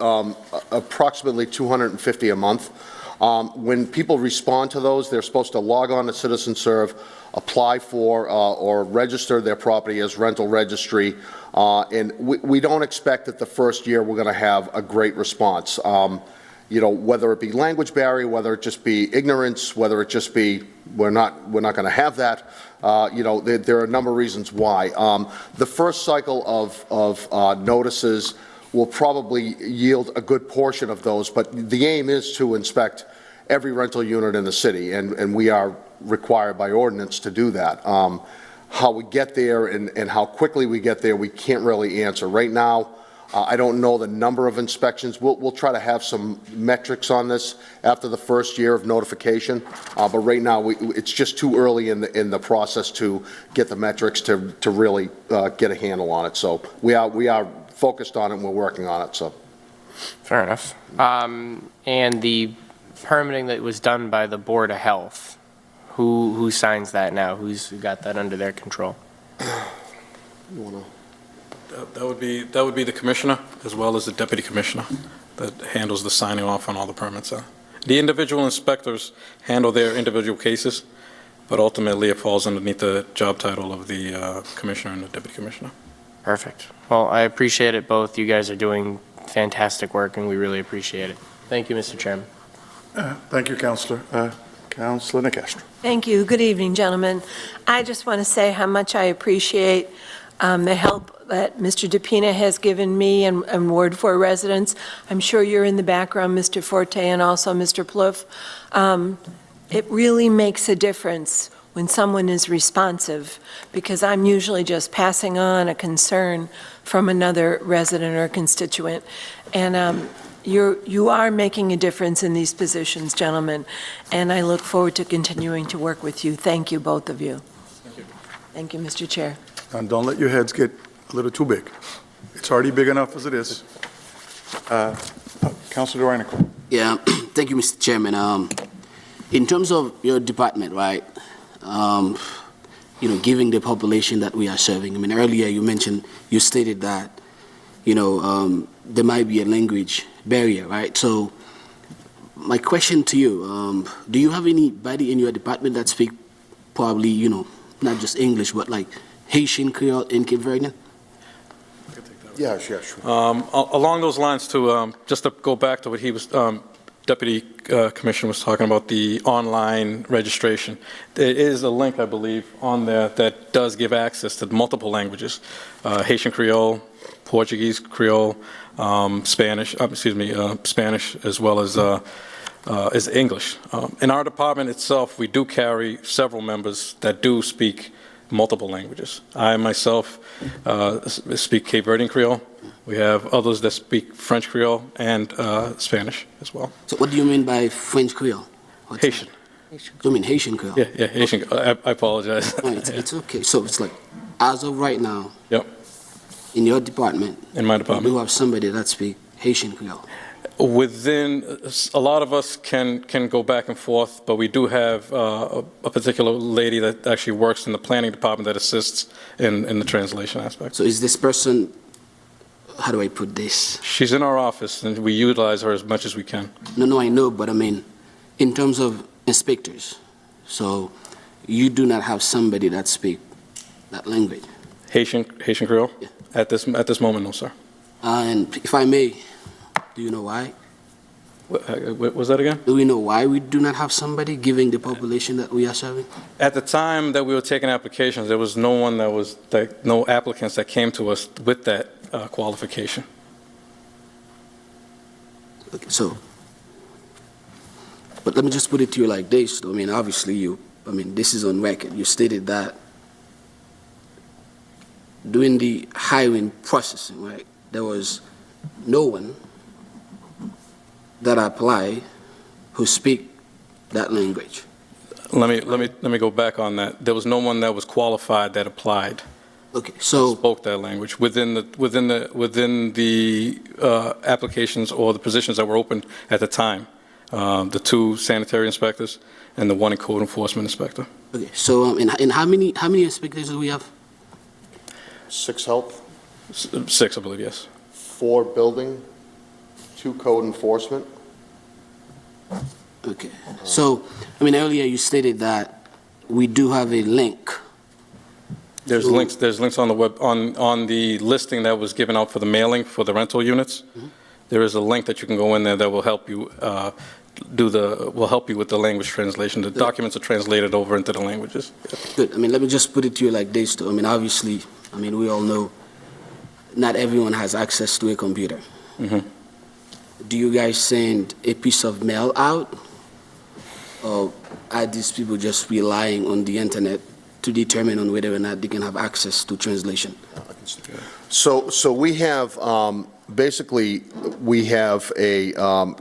Speaker 19: approximately 250 a month. When people respond to those, they're supposed to log on to CitizenServe, apply for or register their property as rental registry, and we don't expect that the first year we're going to have a great response. Whether it be language barrier, whether it just be ignorance, whether it just be we're not going to have that. There are a number of reasons why. The first cycle of notices will probably yield a good portion of those, but the aim is to inspect every rental unit in the city, and we are required by ordinance to do that. How we get there and how quickly we get there, we can't really answer. Right now, I don't know the number of inspections. We'll try to have some metrics on this after the first year of notification, but right now it's just too early in the process to get the metrics to really get a handle on it. So we are focused on it and we're working on it. So
Speaker 9: fair enough. And the permitting that was done by the Board of Health, who signs that now? Who's got that under their control?
Speaker 20: That would be the commissioner, as well as the deputy commissioner, that handles the signing off on all the permits. The individual inspectors handle their individual cases, but ultimately it falls underneath the job title of the commissioner and the deputy commissioner.
Speaker 9: Perfect. Well, I appreciate it both. You guys are doing fantastic work, and we really appreciate it. Thank you, Mr. Chairman.
Speaker 1: Thank you, Councilor. Councilor Nicastro.
Speaker 11: Thank you. Good evening, gentlemen. I just want to say how much I appreciate the help that Mr. DePina has given me and Ward 4 residents. I'm sure you're in the background, Mr. Forte, and also Mr. Plouffe. It really makes a difference when someone is responsive, because I'm usually just passing on a concern from another resident or constituent. And you are making a difference in these positions, gentlemen, and I look forward to continuing to work with you. Thank you, both of you.
Speaker 20: Thank you.
Speaker 11: Thank you, Mr. Chair.
Speaker 1: And don't let your heads get a little too big. It's already big enough as it is. Councilor Reinico.
Speaker 13: Yeah, thank you, Mr. Chairman. In terms of your department, right, giving the population that we are serving, I mean, earlier you stated that, there might be a language barrier, right? So my question to you, do you have anybody in your department that speak probably, not just English, but like Haitian, Creole, and Cape Verdean?
Speaker 19: Yeah, sure.
Speaker 20: Along those lines, too, just to go back to what he was, Deputy Commissioner was talking about the online registration. There is a link, I believe, on there that does give access to multiple languages, Haitian Creole, Portuguese Creole, Spanish, Spanish, as well as English. In our department itself, we do carry several members that do speak multiple languages. I myself speak Cape Verdean Creole. We have others that speak French Creole and Spanish as well.
Speaker 13: So what do you mean by French Creole?
Speaker 20: Haitian.
Speaker 13: You mean Haitian Creole?
Speaker 20: Yeah, Haitian. I apologize.
Speaker 13: No, it's okay. So it's like, as of right now,
Speaker 20: Yep.
Speaker 13: in your department,
Speaker 20: In my department.
Speaker 13: you do have somebody that speaks Haitian Creole.
Speaker 20: Within, a lot of us can go back and forth, but we do have a particular lady that actually works in the planning department that assists in the translation aspect.
Speaker 13: So is this person, how do I put this?
Speaker 20: She's in our office, and we utilize her as much as we can.
Speaker 13: No, I know, but I mean, in terms of inspectors, so you do not have somebody that speaks that language?
Speaker 20: Haitian Creole?
Speaker 13: Yeah.
Speaker 20: At this moment, no, sir.
Speaker 13: And if I may, do you know why?
Speaker 20: What was that again?
Speaker 13: Do we know why we do not have somebody giving the population that we are serving?
Speaker 20: At the time that we were taking applications, there was no one no applicants that came to us with that qualification.
Speaker 13: Okay, so, but let me just put it to you like this. I mean, obviously this is on record. You stated that during the hiring processing, right, there was no one that applied who speak that language.
Speaker 20: Let me go back on that. There was no one that was qualified that applied.
Speaker 13: Okay, so
Speaker 20: spoke that language within the applications or the positions that were open at the time. The 2 sanitary inspectors and the 1 code enforcement inspector.
Speaker 13: Okay, so in how many inspectors do we have?
Speaker 19: 6 health,
Speaker 20: 6, I believe, yes.
Speaker 19: 4 building, 2 code enforcement.
Speaker 13: Okay, so earlier you stated that we do have a link.
Speaker 20: There's links on the web on the listing that was given out for the mailing for the rental units.
Speaker 13: Mm-hmm.
Speaker 20: There is a link that you can go in there that will help you with the language translation. The documents are translated over into the languages.
Speaker 13: Good. Let me just put it to you like this, too. Obviously, we all know not everyone has access to a computer.
Speaker 20: Mm-hmm.
Speaker 13: Do you guys send a piece of mail out, or are these people just relying on the internet to determine on whether or not they can have access to translation?
Speaker 19: So we have, basically, we have a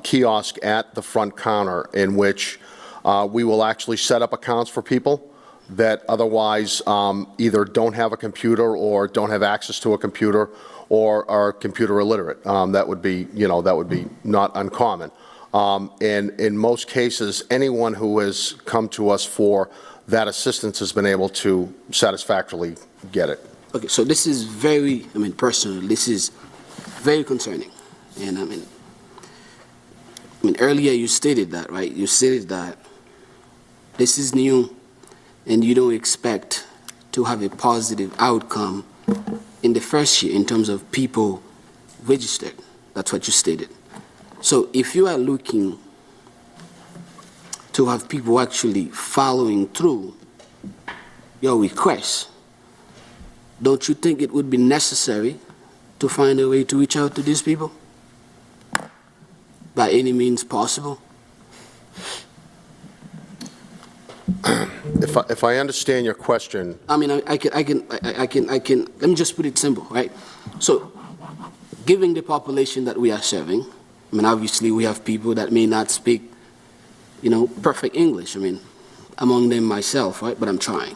Speaker 19: kiosk at the front counter in which we will actually set up accounts for people that otherwise either don't have a computer or don't have access to a computer or are computer illiterate. That would be not uncommon. And in most cases, anyone who has come to us for that assistance has been able to satisfactorily get it.
Speaker 13: Okay, so this is very, personal, this is very concerning. And earlier you stated that, right? You stated that this is new and you don't expect to have a positive outcome in the first year in terms of people registered. That's what you stated. So if you are looking to have people actually following through your requests, don't you think it would be necessary to find a way to reach out to these people by any means possible?
Speaker 19: If I understand your question.
Speaker 13: I can, let me just put it simple, right? So, given the population that we are serving, obviously we have people that may not speak, perfect English, among them myself, right? But I'm trying.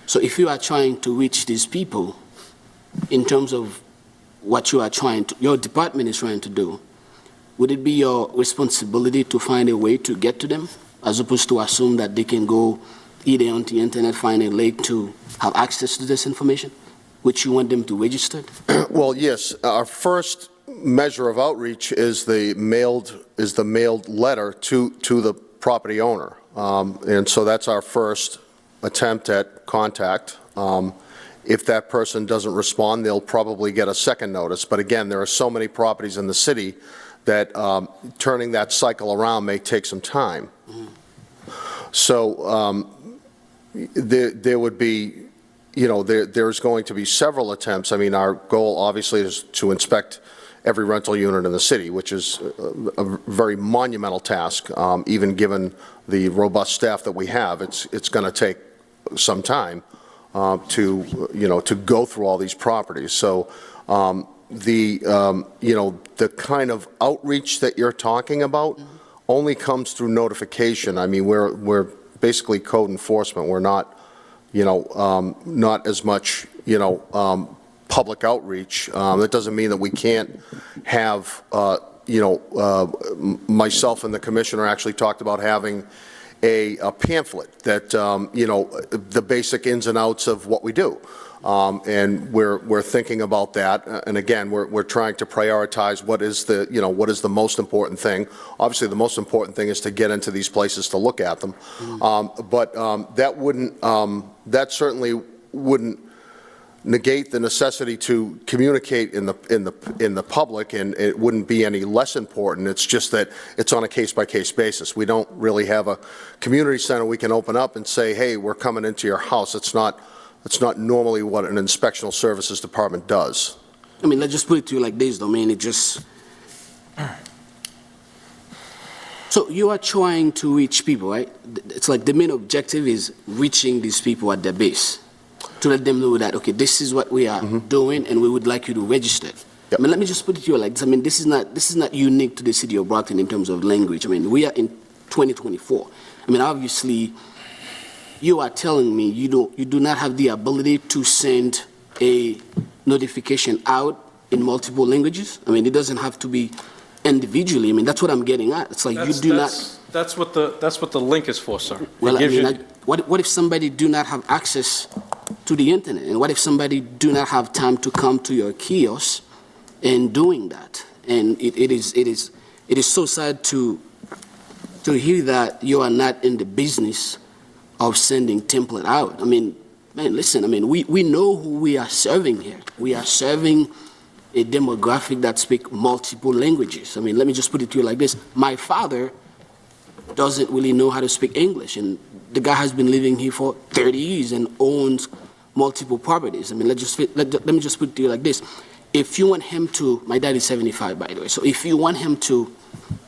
Speaker 13: So if you are trying to reach these people in terms of what your department is trying to do, would it be your responsibility to find a way to get to them, as opposed to assume that they can go either on the internet, find a link to have access to this information, which you want them to register?
Speaker 19: Well, yes. Our first measure of outreach is the mailed letter to the property owner, and so that's our first attempt at contact. If that person doesn't respond, they'll probably get a second notice. But again, there are so many properties in the city that turning that cycle around may take some time. So there would be, there's going to be several attempts. I mean, our goal obviously is to inspect every rental unit in the city, which is a very monumental task, even given the robust staff that we have. It's going to take some time to go through all these properties. So the kind of outreach that you're talking about only comes through notification. I mean, we're basically code enforcement. We're not, not as much, public outreach. That doesn't mean that we can't have, myself and the commissioner actually talked about having a pamphlet that, the basic ins and outs of what we do. And we're thinking about that. And again, we're trying to prioritize what is the most important thing. Obviously, the most important thing is to get into these places to look at them. But that certainly wouldn't negate the necessity to communicate in the public, and it wouldn't be any less important. It's just that it's on a case-by-case basis. We don't really have a community center we can open up and say, hey, we're coming into your house. It's not normally what an inspectional services department does.
Speaker 13: I mean, let's just put it to you like this, though, man. So you are trying to reach people, right? It's like the main objective is reaching these people at their base, to let them know that, okay, this is what we are doing, and we would like you to register. Yep. I mean, let me just put it to you like this. I mean, this is not unique to the city of Brockton in terms of language. I mean, we are in 2024. I mean, obviously, you are telling me you do not have the ability to send a notification out in multiple languages? I mean, it doesn't have to be individually. I mean, that's what I'm getting at. It's like
Speaker 20: That's what the link is for, sir.
Speaker 13: Well, I mean, what if somebody do not have access to the internet? And what if somebody do not have time to come to your kiosk and doing that? And it is so sad to hear that you are not in the business of sending template out. I mean, man, listen, I mean, we know who we are serving here. We are serving a demographic that speak multiple languages. I mean, let me just put it to you like this. My father doesn't really know how to speak English, and the guy has been living here for 30 years and owns multiple properties. I mean, let me just put it to you like this. If you want him to, my dad is 75, by the way, so if you want him to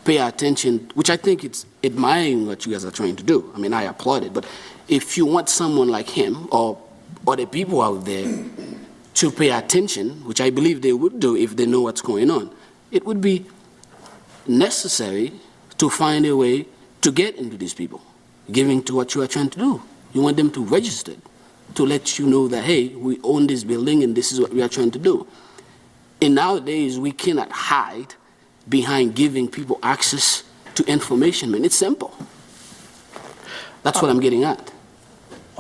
Speaker 13: pay attention, which I think it's admiring what you guys are trying to do. I mean, I applaud it, but if you want someone like him or the people out there to pay attention, which I believe they would do if they know what's going on, it would be necessary to find a way to get into these people, giving to what you are trying to do. You want them to register, to let you know that, hey, we own this building and this is what we are trying to do. And nowadays, we cannot hide behind giving people access to information, man. It's simple. That's what I'm getting at.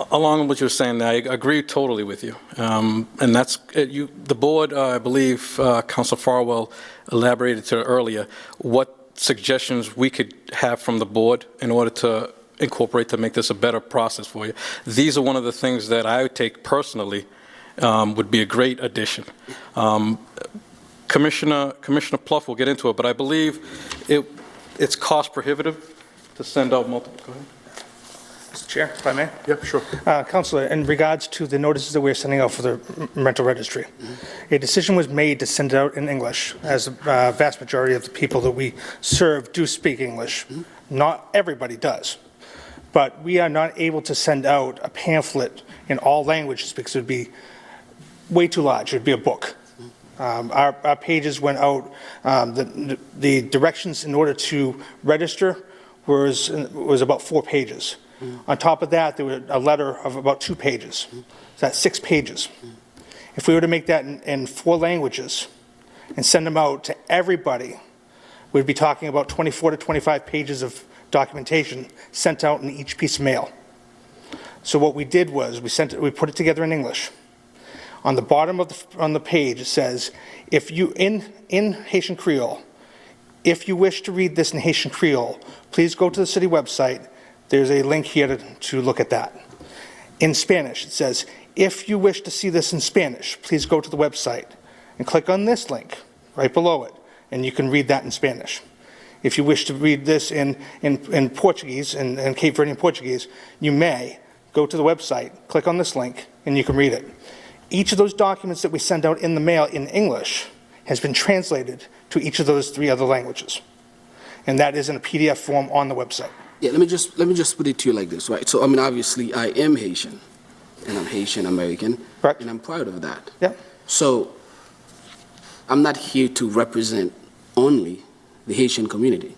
Speaker 20: Along with what you're saying, I agree totally with you. And that's, the board, I believe Councilor Farwell elaborated to earlier, what suggestions we could have from the board in order to incorporate to make this a better process for you. These are one of the things that I would take personally would be a great addition. Commissioner Pluff will get into it, but I believe it's cost prohibitive to send out multiple. Go ahead.
Speaker 17: Mr. Chair, if I may?
Speaker 1: Yeah, sure.
Speaker 17: Councilor, in regards to the notices that we're sending out for the rental registry, a decision was made to send it out in English, as the vast majority of the people that we serve do speak English. Not everybody does. But we are not able to send out a pamphlet in all languages because it would be way too large. It would be a book. Our pages went out. The directions in order to register was about 4 pages. On top of that, there was a letter of about 2 pages. So that's 6 pages. If we were to make that in 4 languages and send them out to everybody, we'd be talking about 24 to 25 pages of documentation sent out in each piece of mail. So what we did was we put it together in English. On the bottom on the page it says, if you in Haitian Creole, if you wish to read this in Haitian Creole, please go to the city website. There's a link here to look at that. In Spanish, it says, if you wish to see this in Spanish, please go to the website and click on this link right below it, and you can read that in Spanish. If you wish to read this in Portuguese, in Cape Verdean Portuguese, you may go to the website, click on this link, and you can read it. Each of those documents that we send out in the mail in English has been translated to each of those 3 other languages. And that is in a PDF form on the website.
Speaker 13: Yeah, let me just put it to you like this, right? So, I mean, obviously, I am Haitian, and I'm Haitian American,
Speaker 17: Correct.
Speaker 13: and I'm proud of that.
Speaker 17: Yeah.
Speaker 13: So, I'm not here to represent only the Haitian community.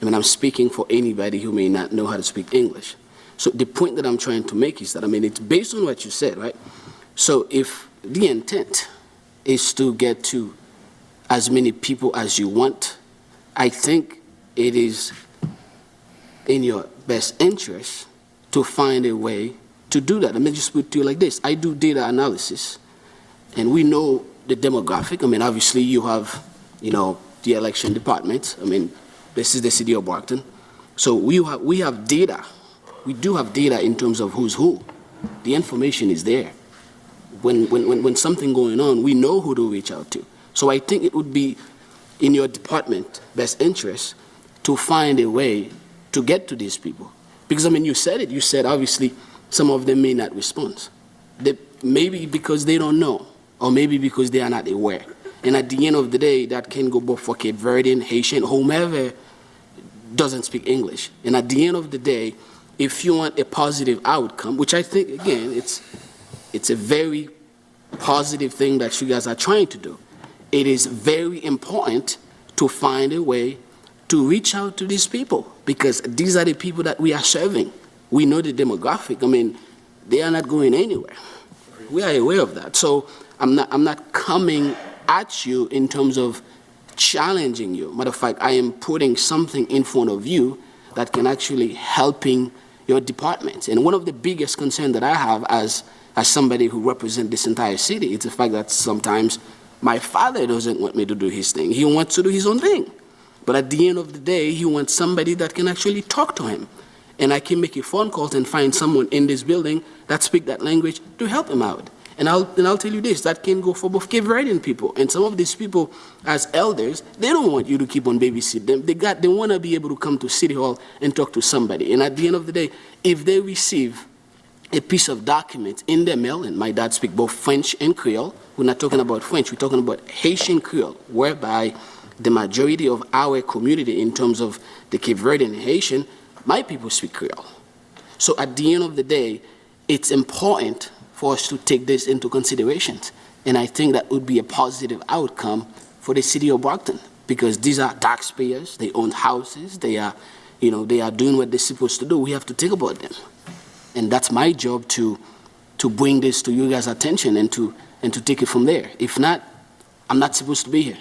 Speaker 13: I mean, I'm speaking for anybody who may not know how to speak English. So, the point that I'm trying to make is that, I mean, it's based on what you said, right? So, if the intent is to get to as many people as you want, I think it is in your best interest to find a way to do that. Let me just put it to you like this. I do data analysis, and we know the demographic. I mean, obviously, you have, the election department. I mean, this is the city of Brockton. So we have data. We do have data in terms of who's who. The information is there. When something going on, we know who to reach out to. So I think it would be in your department best interest to find a way to get to these people. Because, I mean, you said it. You said, obviously, some of them may not respond. Maybe because they don't know, or maybe because they are not aware. And at the end of the day, that can go both for Cape Verdean, Haitian, whomever doesn't speak English. And at the end of the day, if you want a positive outcome, which I think, again, it's a very positive thing that you guys are trying to do, it is very important to find a way to reach out to these people, because these are the people that we are serving. We know the demographic. I mean, they are not going anywhere. We are aware of that. So I'm not coming at you in terms of challenging you. Matter of fact, I am putting something in front of you that can actually helping your department. And one of the biggest concerns that I have as somebody who represents this entire city is the fact that sometimes my father doesn't want me to do his thing. He wants to do his own thing. But at the end of the day, he wants somebody that can actually talk to him. And I can make a phone call and find someone in this building that speaks that language to help him out. And I'll tell you this, that can go for both Cape Verdean people. And some of these people, as elders, they don't want you to keep on babysit them. They want to be able to come to City Hall and talk to somebody. And at the end of the day, if they receive a piece of document in their mail, and my dad speaks both French and Creole, we're not talking about French, we're talking about Haitian Creole, whereby the majority of our community in terms of the Cape Verdean and Haitian, my people speak Creole. So at the end of the day, it's important for us to take this into consideration. And I think that would be a positive outcome for the city of Brockton, because these are taxpayers, they own houses, they are doing what they're supposed to do. We have to think about them. And that's my job to bring this to you guys' attention and to take it from there. If not, I'm not supposed to be here.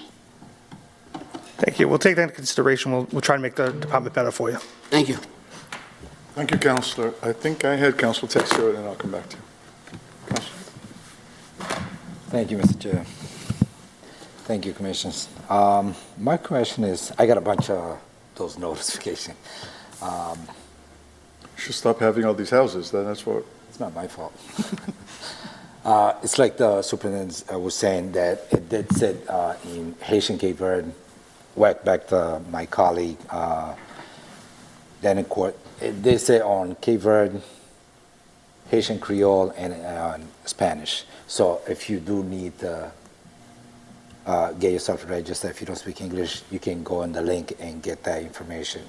Speaker 17: Thank you. We'll take that into consideration. We'll try to make the department better for you.
Speaker 13: Thank you.
Speaker 1: Thank you, Councillor. I think I had Councillor Texera, and then I'll come back to you.
Speaker 18: Thank you, Mr. Chair. Thank you, Commissioners. My question is, I got a bunch of those notifications.
Speaker 1: Should stop having all these houses, that's what.
Speaker 18: It's not my fault. It's like the superintendent was saying that it did say in Haitian Cape Verde, back to my colleague, then in court, it did say on Cape Verde, Haitian Creole, and Spanish. So if you do need to get yourself registered, if you don't speak English, you can go on the link and get that information.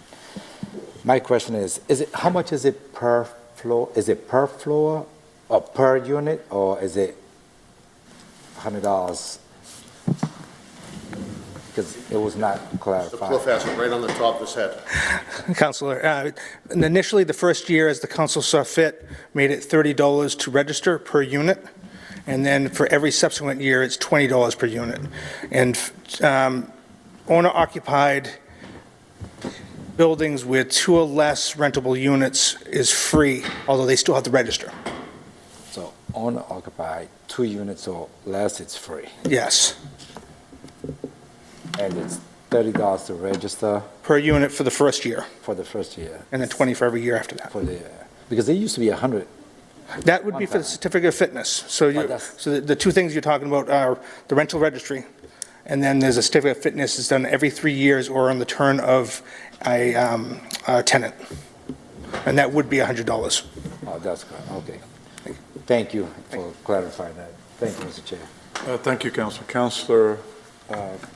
Speaker 18: My question is it how much is it per floor? Is it per floor or per unit, or is it $100? Because it was not clarified.
Speaker 19: The Cliff has it right on the top of his head.
Speaker 17: Councilor, initially, the first year, as the council saw fit, made it $30 to register per unit. And then for every subsequent year, it's $20 per unit. And owner-occupied buildings with 2 or less rentable units is free, although they still have to register.
Speaker 18: So owner-occupied, 2 units or less, it's free.
Speaker 17: Yes.
Speaker 18: And it's $30 to register?
Speaker 17: Per unit for the first year.
Speaker 18: For the first year.
Speaker 17: And then 20 for every year after that.
Speaker 18: Because they used to be 100.
Speaker 17: That would be for the certificate of fitness. So the 2 things you're talking about are the rental registry and then there's a certificate of fitness that's done every 3 years or on the turn of a tenant. And that would be $100.
Speaker 18: Oh, that's good, okay. Thank you for clarifying that. Thank you, Mr. Chair.
Speaker 1: Thank you, Councilor. Councilor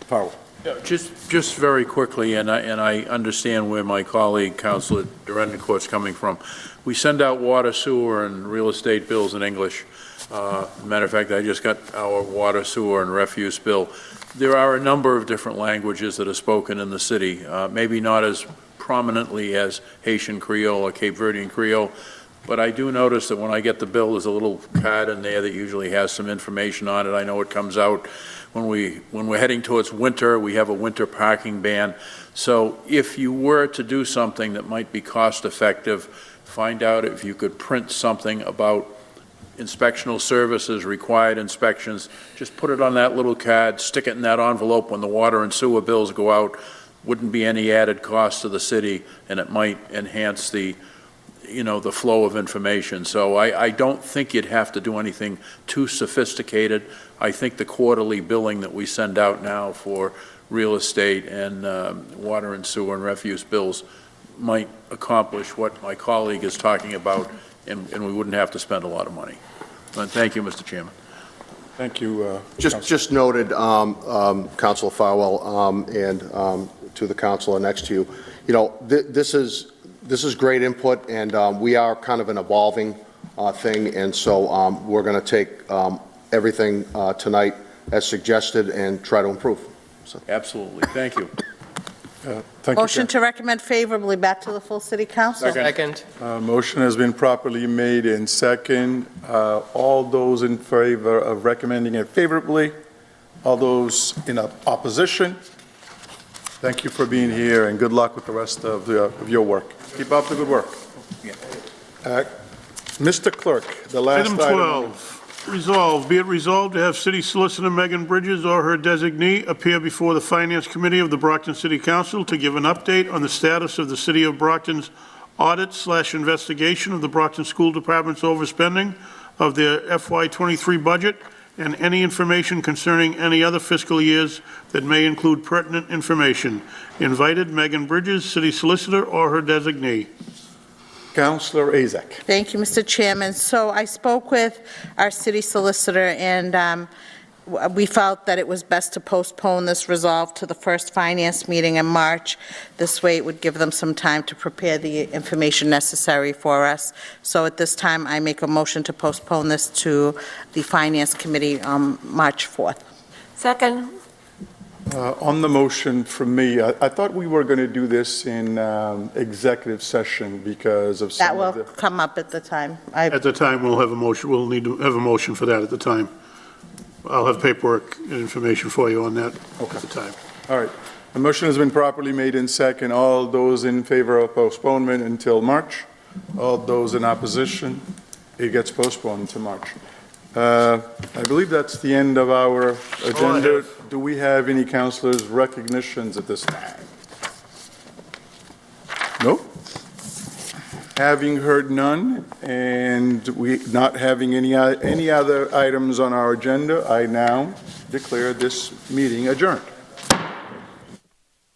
Speaker 1: Powell.
Speaker 8: Yeah, just very quickly, and I understand where my colleague, Councilor Durendencourt's coming from. We send out water, sewer, and real estate bills in English. Matter of fact, I just got our water, sewer, and refuse bill. There are a number of different languages that are spoken in the city, maybe not as prominently as Haitian Creole or Cape Verdean Creole, but I do notice that when I get the bill, there's a little card in there that usually has some information on it. I know it comes out when we're heading towards winter. We have a winter parking ban. So if you were to do something that might be cost-effective, find out if you could print something about inspectional services, required inspections. Just put it on that little card, stick it in that envelope when the water and sewer bills go out. Wouldn't be any added cost to the city, and it might enhance the flow of information. So I don't think you'd have to do anything too sophisticated. I think the quarterly billing that we send out now for real estate and water and sewer and refuse bills might accomplish what my colleague is talking about, and we wouldn't have to spend a lot of money. But thank you, Mr. Chairman.
Speaker 1: Thank you.
Speaker 19: Just noted, Councilor Farwell, and to the councilor next to you, this is great input, and we are kind of an evolving thing, and so we're going to take everything tonight as suggested and try to improve. So.
Speaker 8: Absolutely. Thank you.
Speaker 1: Thank
Speaker 5: Motion to recommend favorably back to the full city council.
Speaker 9: Second.
Speaker 1: Motion has been properly made in second. All those in favor of recommending it favorably? All those in opposition? Thank you for being here, and good luck with the rest of your work. Keep up the good work. Mr. Clerk, the last
Speaker 3: Item 12. Resolved, be it resolved to have City Solicitor Megan Bridges or her designee appear before the Finance Committee of the Brockton City Council to give an update on the status of the City of Brockton's audit/investigation of the Brockton School Department's overspending of their FY23 budget and any information concerning any other fiscal years that may include pertinent information. Invited, Megan Bridges, City Solicitor, or her designee.
Speaker 1: Councilor Azak.
Speaker 5: Thank you, Mr. Chairman. So I spoke with our city solicitor, and we felt that it was best to postpone this resolve to the first finance meeting in March. This way it would give them some time to prepare the information necessary for us. So at this time, I make a motion to postpone this to the Finance Committee on March 4th.
Speaker 11: Second.
Speaker 1: On the motion from me, I thought we were going to do this in executive session because of some
Speaker 5: That will come up at the time.
Speaker 3: At the time, we'll have a motion, we'll need to have a motion for that at the time. I'll have paperwork and information for you on that at the time.
Speaker 1: All right. The motion has been properly made in second. All those in favor of postponement until March? All those in opposition? It gets postponed to March. I believe that's the end of our agenda. Do we have any councilors' recognitions at this time? No? Having heard none, and we not having any other items on our agenda, I now declare this meeting adjourned.